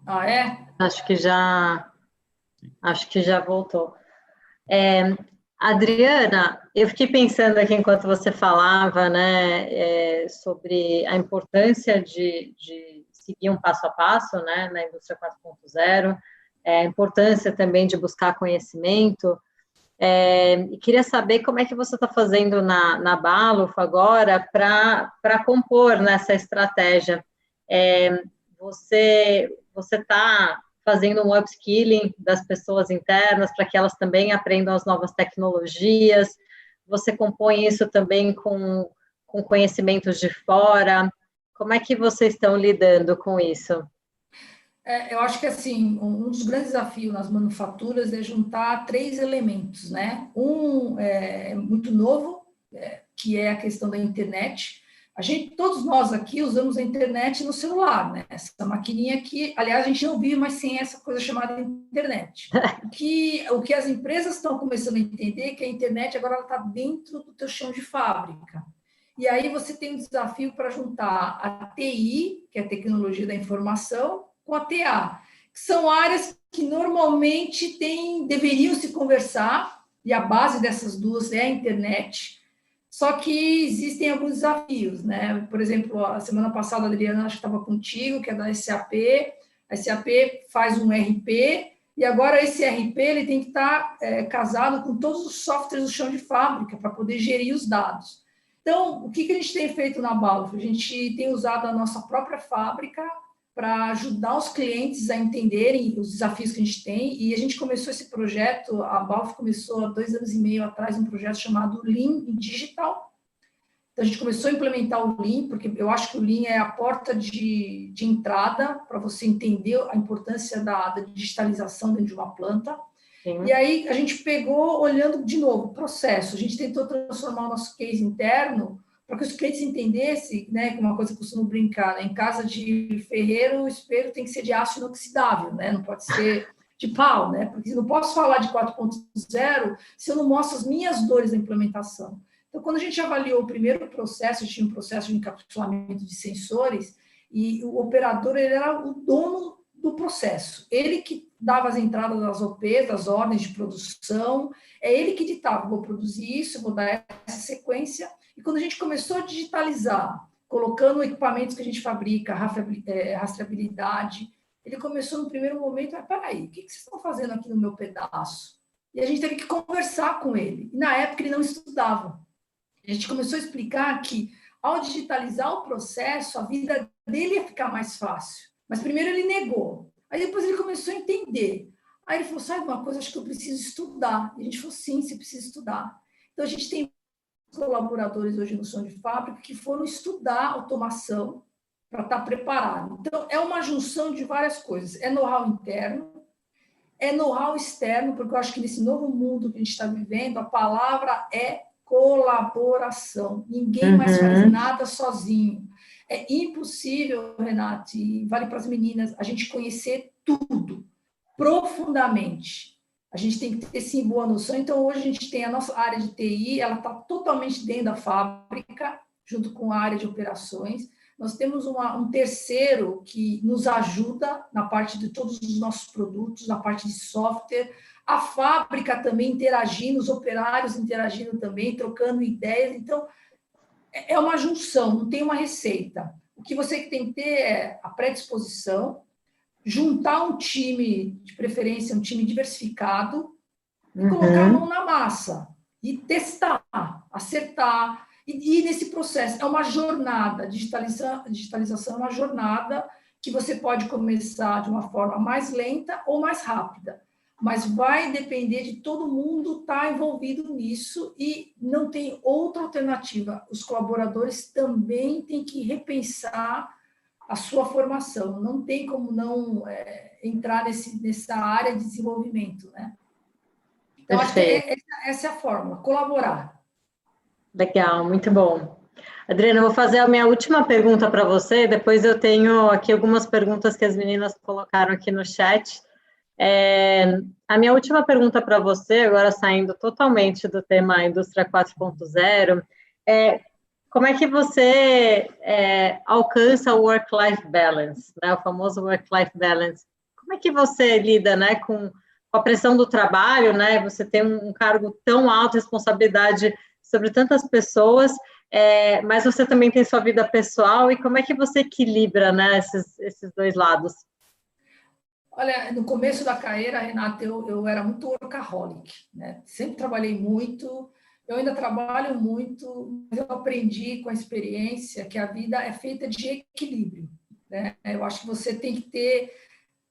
Ah, é? Acho que já voltou. Adriana, eu fiquei pensando aqui enquanto você falava, né, sobre a importância de seguir um passo a passo, né, na indústria 4.0, a importância também de buscar conhecimento. E queria saber como é que você está fazendo na Balluff agora para compor nessa estratégia. Você está fazendo um upskilling das pessoas internas para que elas também aprendam as novas tecnologias? Você compõe isso também com conhecimentos de fora? Como é que vocês estão lidando com isso? Eu acho que, assim, um dos grandes desafios nas manufaturas é juntar 3 elementos, né? Um é muito novo, que é a questão da internet. Todos nós aqui usamos a internet no celular, né? Essa maquininha que, aliás, a gente não vive mais sem essa coisa chamada internet. O que as empresas estão começando a entender é que a internet agora está dentro do teu chão de fábrica. E aí você tem um desafio para juntar a TI, que é a tecnologia da informação, com a TA, que são áreas que normalmente deveriam se conversar, e a base dessas duas é a internet. Só que existem alguns desafios, né? Por exemplo, a semana passada a Adriana, acho que estava contigo, que é da SAP. A SAP faz um RP, e agora esse RP ele tem que estar casado com todos os softwares do chão de fábrica para poder gerir os dados. Então, o que a gente tem feito na Balfour? A gente tem usado a nossa própria fábrica para ajudar os clientes a entenderem os desafios que a gente tem, e a gente começou esse projeto, a Balfour começou há 2 anos e meio atrás, um projeto chamado Lean Digital. Então, a gente começou a implementar o Lean, porque eu acho que o Lean é a porta de entrada para você entender a importância da digitalização dentro de uma planta. Sim. E aí, a gente pegou, olhando de novo o processo, a gente tentou transformar o nosso case interno para que os clientes entendessem, né, que uma coisa que eu costumo brincar, né, em casa de ferreiro, o espelho tem que ser de aço inoxidável, né, não pode ser de pau, né, porque eu não posso falar de 4.0 se eu não mostro as minhas dores da implementação. Então, quando a gente avaliou o primeiro processo, tinha um processo de encapsulamento de sensores, e o operador ele era o dono do processo, ele que dava as entradas das OPs, das ordens de produção, é ele que ditava, vou produzir isso, vou dar essa sequência. E quando a gente começou a digitalizar, colocando equipamentos que a gente fabrica, rastreabilidade, ele começou no primeiro momento, peraí, o que vocês estão fazendo aqui no meu pedaço? E a gente teve que conversar com ele. E na época ele não estudava. A gente começou a explicar que ao digitalizar o processo, a vida dele ia ficar mais fácil. Mas primeiro ele negou. Aí depois ele começou a entender. Aí ele falou, sabe uma coisa, acho que eu preciso estudar. E a gente falou, sim, você precisa estudar. Então a gente tem colaboradores hoje no chão de fábrica que foram estudar automação para estar preparado. Então, é uma junção de várias coisas. É know-how interno, é know-how externo, porque eu acho que nesse novo mundo que a gente está vivendo, a palavra é colaboração. Ninguém mais faz nada sozinho. É impossível, Renata, e vale para as meninas, a gente conhecer tudo, profundamente. A gente tem que ter, sim, boa noção. Então, hoje a gente tem a nossa área de TI, ela está totalmente dentro da fábrica, junto com a área de operações. Nós temos um terceiro que nos ajuda na parte de todos os nossos produtos, na parte de software. A fábrica também interagindo, os operários interagindo também, trocando ideias. Então, é uma junção, não tem uma receita. O que você tem que ter é a predisposição, juntar um time, de preferência, um time diversificado, e colocar a mão na massa, e testar, acertar, e nesse processo, é uma jornada, digitalização é uma jornada que você pode começar de uma forma mais lenta ou mais rápida, mas vai depender de todo mundo estar envolvido nisso e não tem outra alternativa. Os colaboradores também têm que repensar a sua formação, não tem como não entrar nessa área de desenvolvimento, né? Então, acho que essa é a fórmula, colaborar. Legal, muito bom. Adriana, eu vou fazer a minha última pergunta para você, depois eu tenho aqui algumas perguntas que as meninas colocaram aqui no chat. A minha última pergunta para você, agora saindo totalmente do tema Indústria 4.0, como é que você alcança o work-life balance, né? O famoso work-life balance? Como é que você lida, né, com a pressão do trabalho, né? Você tem um cargo tão alto, responsabilidade sobre tantas pessoas, mas você também tem sua vida pessoal, e como é que você equilibra, né, esses dois lados? Olha, no começo da carreira, Renata, eu era muito workaholic, né? Sempre trabalhei muito, eu ainda trabalho muito, mas eu aprendi com a experiência que a vida é feita de equilíbrio, né? Eu acho que você tem que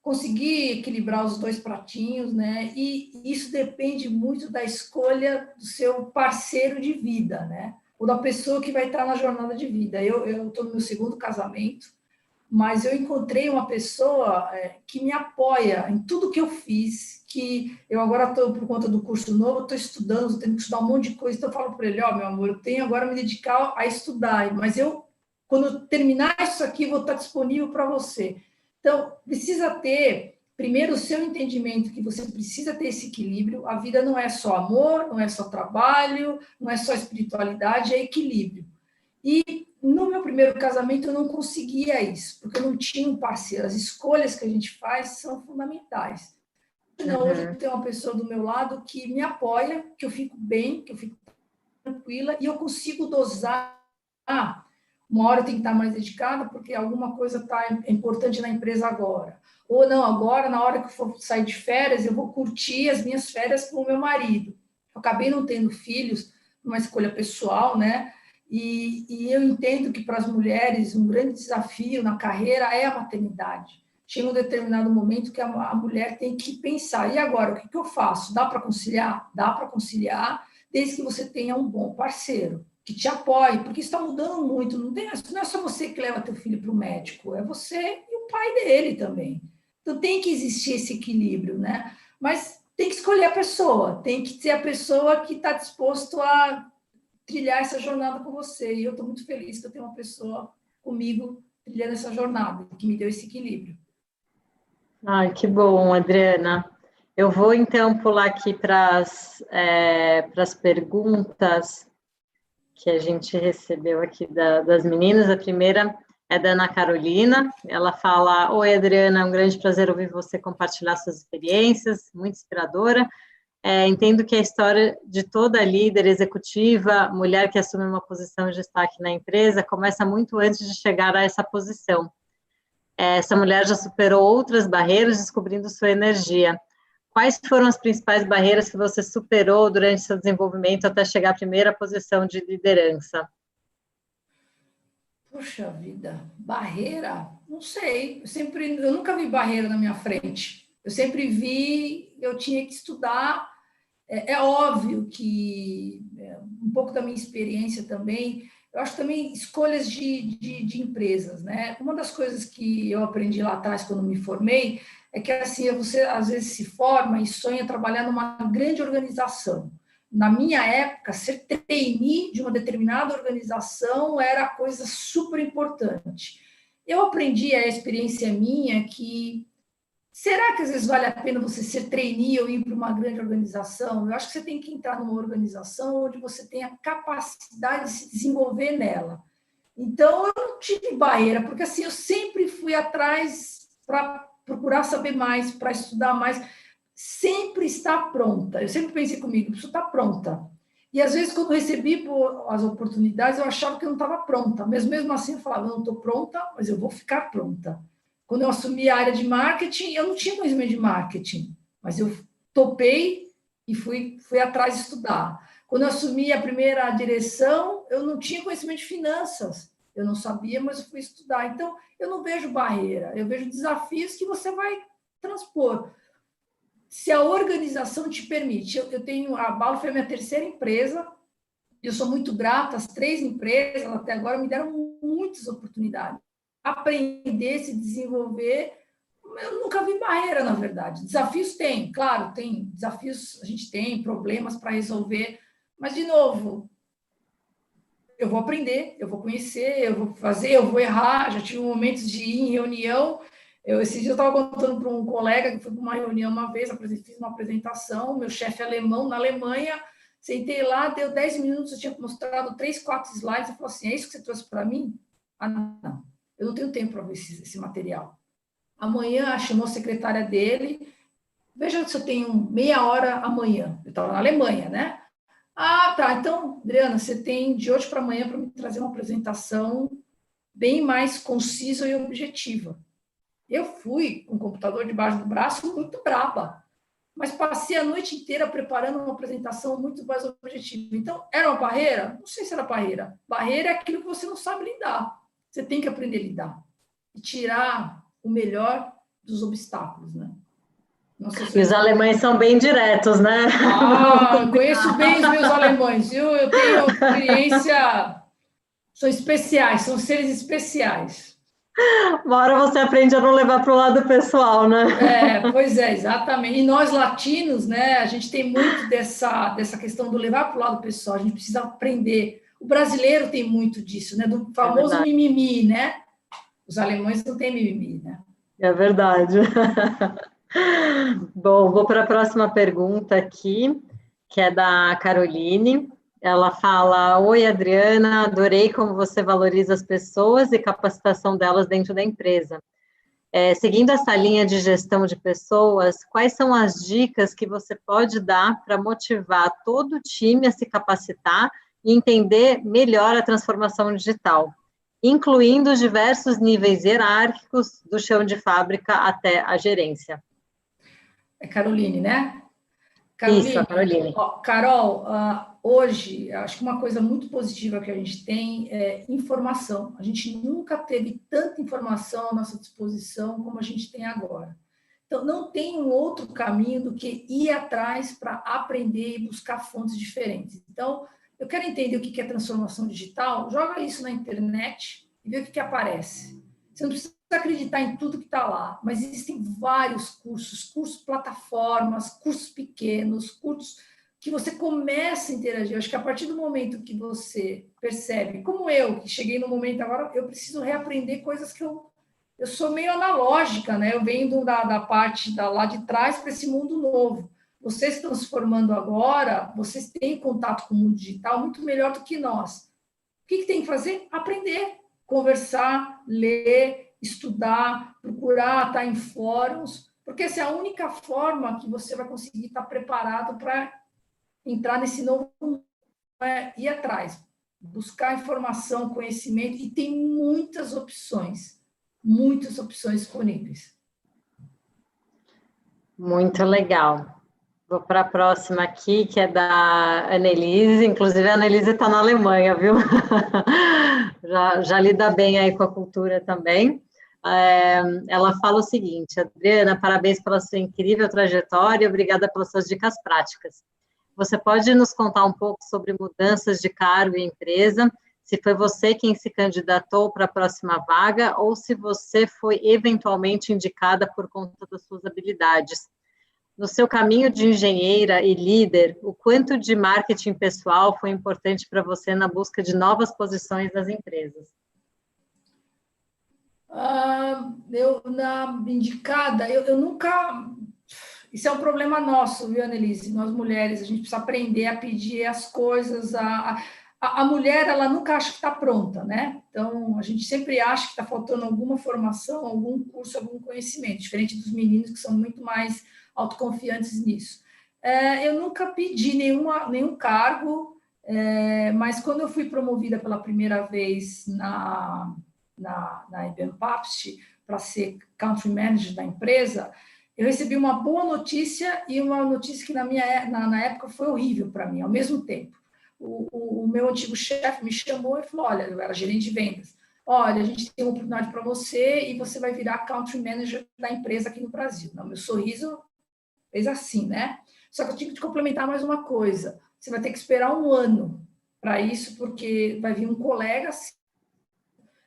conseguir equilibrar os dois pratinhos, né? E isso depende muito da escolha do seu parceiro de vida, né? Ou da pessoa que vai estar na jornada de vida. Eu estou no meu segundo casamento, mas eu encontrei uma pessoa que me apoia em tudo que eu fiz, que eu agora estou, por conta do curso novo, estou estudando, estou tendo que estudar um monte de coisa, então eu falo para ele, meu amor, eu tenho agora me dedicar a estudar, mas eu quando eu terminar isso aqui, vou estar disponível para você. Então, precisa ter, primeiro, o seu entendimento que você precisa ter esse equilíbrio. A vida não é só amor, não é só trabalho, não é só espiritualidade, é equilíbrio. E no meu primeiro casamento eu não conseguia isso, porque eu não tinha um parceiro. As escolhas que a gente faz são fundamentais. Não, hoje eu tenho uma pessoa do meu lado que me apoia, que eu fico bem, que eu fico tranquila, e eu consigo dosar. Uma hora eu tenho que estar mais dedicada, porque alguma coisa está importante na empresa agora. Ou não, agora, na hora que eu for sair de férias, eu vou curtir as minhas férias com o meu marido. Eu acabei não tendo filhos, uma escolha pessoal, né? E eu entendo que para as mulheres um grande desafio na carreira é a maternidade. Chega um determinado momento que a mulher tem que pensar, e agora, o que eu faço? Dá para conciliar? Dá para conciliar, desde que você tenha um bom parceiro, que te apoie, porque isso está mudando muito. Não é só você que leva teu filho para o médico, é você e o pai dele também. Então, tem que existir esse equilíbrio, né? Mas tem que escolher a pessoa, tem que ser a pessoa que está disposto a trilhar essa jornada com você. E eu estou muito feliz que eu tenho uma pessoa comigo trilhando essa jornada, que me deu esse equilíbrio. Ai, que bom, Adriana. Eu vou, então, pular aqui para as perguntas que a gente recebeu aqui das meninas. A primeira é da Ana Carolina. Ela fala: oi, Adriana, é um grande prazer ouvir você compartilhar suas experiências, muito inspiradora. Entendo que a história de toda líder executiva, mulher que assume uma posição de destaque na empresa, começa muito antes de chegar a essa posição. Essa mulher já superou outras barreiras, descobrindo sua energia. Quais foram as principais barreiras que você superou durante seu desenvolvimento até chegar à primeira posição de liderança? Poxa vida, barreira? Não sei. Eu nunca vi barreira na minha frente. Eu sempre vi, eu tinha que estudar. É óbvio que um pouco da minha experiência também, eu acho também escolhas de empresas, né? Uma das coisas que eu aprendi lá atrás, quando me formei, é que assim, você às vezes se forma e sonha trabalhar numa grande organização. Na minha época, ser trainee de uma determinada organização era coisa super importante. Eu aprendi, a experiência minha, que será que às vezes vale a pena você ser trainee ou ir para uma grande organização? Eu acho que você tem que entrar numa organização onde você tenha capacidade de se desenvolver nela. Então, eu não tive barreira, porque assim, eu sempre fui atrás para procurar saber mais, para estudar mais, sempre estar pronta. Eu sempre pensei comigo, preciso estar pronta. E às vezes, quando eu recebi as oportunidades, eu achava que eu não estava pronta, mas mesmo assim eu falava, não estou pronta, mas eu vou ficar pronta. Quando eu assumi a área de marketing, eu não tinha conhecimento de marketing, mas eu topei e fui atrás de estudar. Quando eu assumi a primeira direção, eu não tinha conhecimento de finanças. Eu não sabia, mas eu fui estudar. Então, eu não vejo barreira, eu vejo desafios que você vai transpor. Se a organização te permite, a Balo foi a minha terceira empresa, eu sou muito grata, as 3 empresas até agora me deram muitas oportunidades. Aprender, se desenvolver, eu nunca vi barreira, na verdade. Desafios tem, claro, tem desafios, a gente tem problemas para resolver, mas, de novo, eu vou aprender, eu vou conhecer, eu vou fazer, eu vou errar. Já tive momentos de ir em reunião. Esse dia eu estava contando para um colega que foi para uma reunião uma vez, fiz uma apresentação, meu chefe alemão na Alemanha, sentei lá, deu 10 minutos, eu tinha mostrado 3, 4 slides, e falou assim, é isso que você trouxe para mim? Ah, não, eu não tenho tempo para ver esse material. Amanhã, chamou a secretária dele, veja se eu tenho meia hora amanhã. Eu estava na Alemanha, né? Ah, tá. Então, Adriana, você tem de hoje para amanhã para me trazer uma apresentação bem mais concisa e objetiva. Eu fui com o computador debaixo do braço muito braba, mas passei a noite inteira preparando uma apresentação muito mais objetiva. Então, era uma barreira? Não sei se era barreira. Barreira é aquilo que você não sabe lidar. Você tem que aprender a lidar e tirar o melhor dos obstáculos, né? E os alemães são bem diretos, né? Eu conheço bem os meus alemães, viu? Eu tenho experiência... São especiais, são seres especiais. Uma hora você aprende a não levar para o lado pessoal, né? Pois é, exatamente. E nós latinos, né, a gente tem muito dessa questão do levar para o lado pessoal, a gente precisa aprender. O brasileiro tem muito disso, né? Do famoso mimimi, né? Os alemães não têm mimimi, né? É verdade. Bom, vou para a próxima pergunta aqui, que é da Caroline. Ela fala: Oi, Adriana, adorei como você valoriza as pessoas e capacitação delas dentro da empresa. Seguindo essa linha de gestão de pessoas, quais são as dicas que você pode dar para motivar todo o time a se capacitar e entender melhor a transformação digital, incluindo os diversos níveis hierárquicos, do chão de fábrica até a gerência? É Caroline, né? Caroline, isso, Caroline. Carol, hoje, acho que uma coisa muito positiva que a gente tem é informação. A gente nunca teve tanta informação à nossa disposição como a gente tem agora. Então, não tem um outro caminho do que ir atrás para aprender e buscar fontes diferentes. Então, eu quero entender o que é transformação digital, joga isso na internet e vê o que aparece. Você não precisa acreditar em tudo que está lá, mas existem vários cursos, plataformas, cursos pequenos, cursos que você começa a interagir. Eu acho que a partir do momento que você percebe, como eu, que cheguei no momento agora, eu preciso reaprender coisas que eu sou meio analógica, né? Eu venho da parte lá de trás para esse mundo novo. Vocês estão se formando agora, vocês têm contato com o mundo digital muito melhor do que nós. O que tem que fazer? Aprender, conversar, ler, estudar, procurar estar em fóruns, porque essa é a única forma que você vai conseguir estar preparado para entrar nesse novo mundo, ir atrás, buscar informação, conhecimento, e tem muitas opções disponíveis. Muito legal. Vou para a próxima aqui, que é da Annelise. Inclusive, a Annelise está na Alemanha, viu? já lida bem aí com a cultura também. Ela fala o seguinte: Adriana, parabéns pela sua incrível trajetória e obrigada pelas suas dicas práticas. Você pode nos contar um pouco sobre mudanças de cargo em empresa, se foi você quem se candidatou para a próxima vaga ou se você foi eventualmente indicada por conta das suas habilidades? No seu caminho de engenheira e líder, o quanto de marketing pessoal foi importante para você na busca de novas posições nas empresas? Na indicada, eu nunca... Isso é um problema nosso, viu, Annelise? Nós mulheres, a gente precisa aprender a pedir as coisas. A mulher, ela nunca acha que está pronta, né? Então, a gente sempre acha que está faltando alguma formação, algum curso, algum conhecimento, diferente dos meninos que são muito mais autoconfiantes nisso. Eu nunca pedi nenhum cargo, mas quando eu fui promovida pela primeira vez na IBM Papst para ser country manager da empresa, eu recebi uma boa notícia e uma notícia que na época foi horrível para mim, ao mesmo tempo. O meu antigo chefe me chamou e falou: olha, eu era gerente de vendas, olha, a gente tem uma oportunidade para você e você vai virar country manager da empresa aqui no Brasil. Não, meu sorriso fez assim, né? Só que eu tinha que te complementar mais uma coisa. Você vai ter que esperar 1 ano para isso, porque vai vir um colega.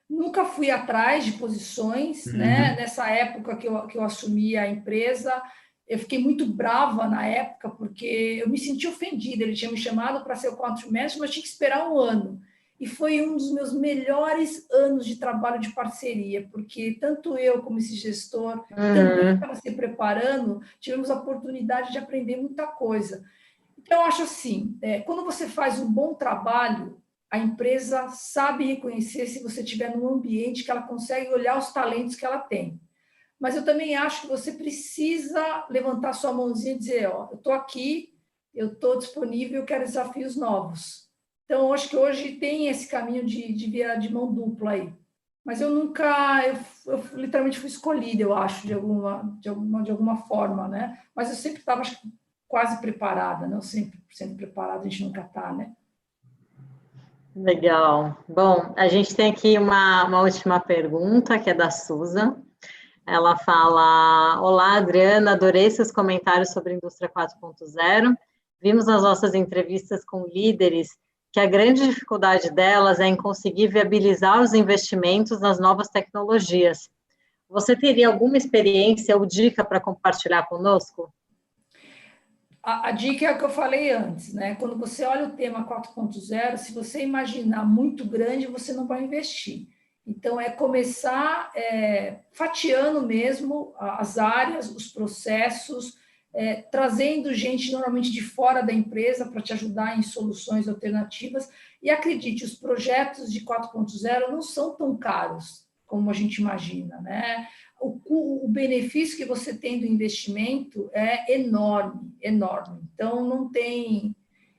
Nunca fui atrás de posições, né? Nessa época que eu assumi a empresa, eu fiquei muito brava na época, porque eu me senti ofendida. Ele tinha me chamado para ser o country manager, mas eu tinha que esperar 1 ano. E foi um dos meus melhores anos de trabalho de parceria, porque tanto eu como esse gestor também estava se preparando, tivemos a oportunidade de aprender muita coisa. Então, eu acho assim, quando você faz um bom trabalho, a empresa sabe reconhecer se você estiver num ambiente que ela consegue olhar os talentos que ela tem. Mas eu também acho que você precisa levantar sua mãozinha e dizer: ó, eu estou aqui, eu estou disponível, eu quero desafios novos. Então, eu acho que hoje tem esse caminho de virar de mão dupla aí. Mas eu nunca, eu literalmente fui escolhida, eu acho, de alguma forma, né? Mas eu sempre estava quase preparada, não 100% preparada, a gente nunca está, né? Legal. Bom, a gente tem aqui uma última pergunta, que é da Susan. Ela fala: olá, Adriana, adorei seus comentários sobre a indústria 4.0. Vimos nas nossas entrevistas com líderes que a grande dificuldade delas é em conseguir viabilizar os investimentos nas novas tecnologias. Você teria alguma experiência ou dica para compartilhar conosco? A dica é o que eu falei antes, né? Quando você olha o tema 4.0, se você imaginar muito grande, você não vai investir. Então, é começar fatiando mesmo as áreas, os processos, trazendo gente normalmente de fora da empresa para te ajudar em soluções alternativas. E acredite, os projetos de 4.0 não são tão caros como a gente imagina, né? O benefício que você tem do investimento é enorme, enorme. Então, não tem...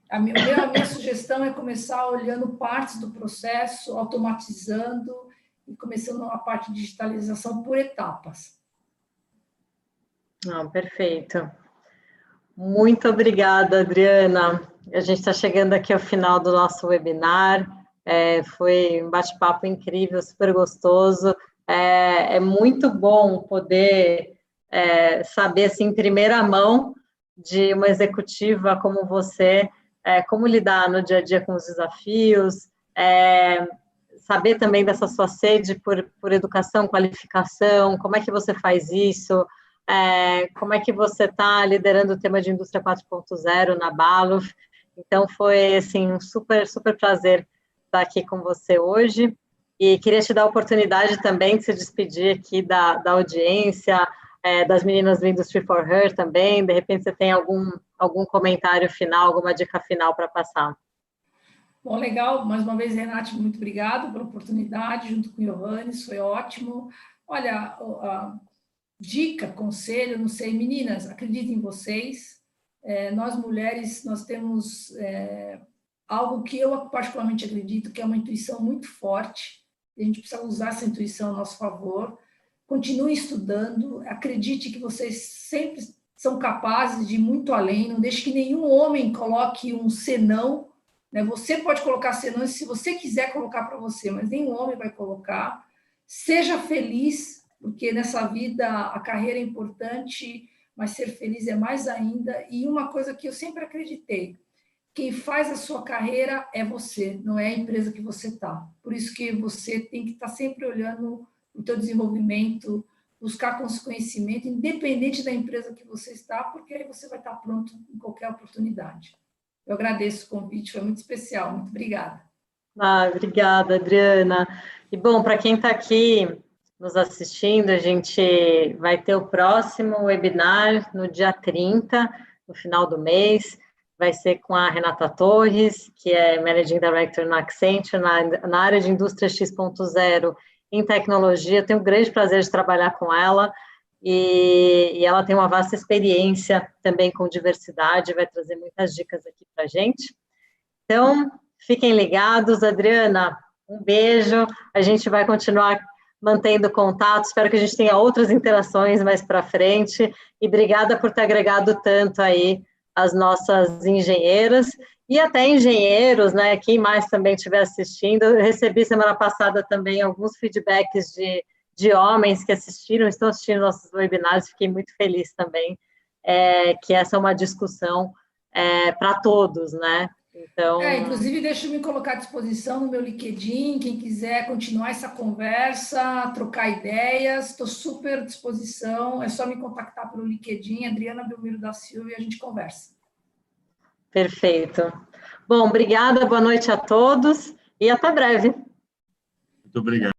A minha sugestão é começar olhando partes do processo, automatizando e começando a parte de digitalização por etapas. Perfeito. Muito obrigada, Adriana. A gente está chegando aqui ao final do nosso webinar. Foi um bate-papo incrível, super gostoso. É muito bom poder saber, assim, em primeira mão, de uma executiva como você, como lidar no dia a dia com os desafios, saber também dessa sua sede por educação, qualificação, como é que você faz isso, como é que você está liderando o tema de indústria 4.0 na Balluff. Então, foi, assim, um super, super prazer estar aqui com você hoje. E queria te dar a oportunidade também de se despedir aqui da audiência, das meninas do Industry for Her também. De repente, você tem algum comentário final, alguma dica final para passar. Bom, legal. Mais uma vez, Renate, muito obrigado pela oportunidade, junto com o Johannes, foi ótimo. Olha, dica, conselho, não sei, meninas, acreditem em vocês. Nós, mulheres, nós temos algo que eu particularmente acredito, que é uma intuição muito forte. A gente precisa usar essa intuição a nosso favor. Continue estudando, acredite que vocês sempre são capazes de ir muito além, não deixe que nenhum homem coloque um senão, né? Você pode colocar senão se você quiser colocar para você, mas nenhum homem vai colocar. Seja feliz, porque nessa vida a carreira é importante, mas ser feliz é mais ainda. E uma coisa que eu sempre acreditei, quem faz a sua carreira é você, não é a empresa que você está. Por isso que você tem que estar sempre olhando o teu desenvolvimento, buscar conhecimento, independente da empresa que você está, porque aí você vai estar pronto em qualquer oportunidade. Eu agradeço o convite, foi muito especial, muito obrigada. Obrigada, Adriana. E, bom, para quem está aqui nos assistindo, a gente vai ter o próximo webinar no dia 30, no final do mês. Vai ser com a Renata Torres, que é Managing Director na Accenture, na área de Indústria X.0 em tecnologia. Eu tenho um grande prazer de trabalhar com ela, e ela tem uma vasta experiência também com diversidade, vai trazer muitas dicas aqui para a gente. Então, fiquem ligados. Adriana, um beijo. A gente vai continuar mantendo contato. Espero que a gente tenha outras interações mais para frente. E obrigada por ter agregado tanto aí as nossas engenheiras e até engenheiros, né? Quem mais também estiver assistindo. Eu recebi semana passada também alguns feedbacks de homens que estão assistindo nossos webinars. Fiquei muito feliz também que essa é uma discussão para todos, né? Então... inclusive, deixa eu me colocar à disposição no meu LinkedIn, quem quiser continuar essa conversa, trocar ideias, estou super à disposição, é só me contactar pelo LinkedIn, Adriana Belmiro da Silva, e a gente conversa. Perfeito. Bom, obrigada, boa noite a todos, e até breve. Muito obrigado.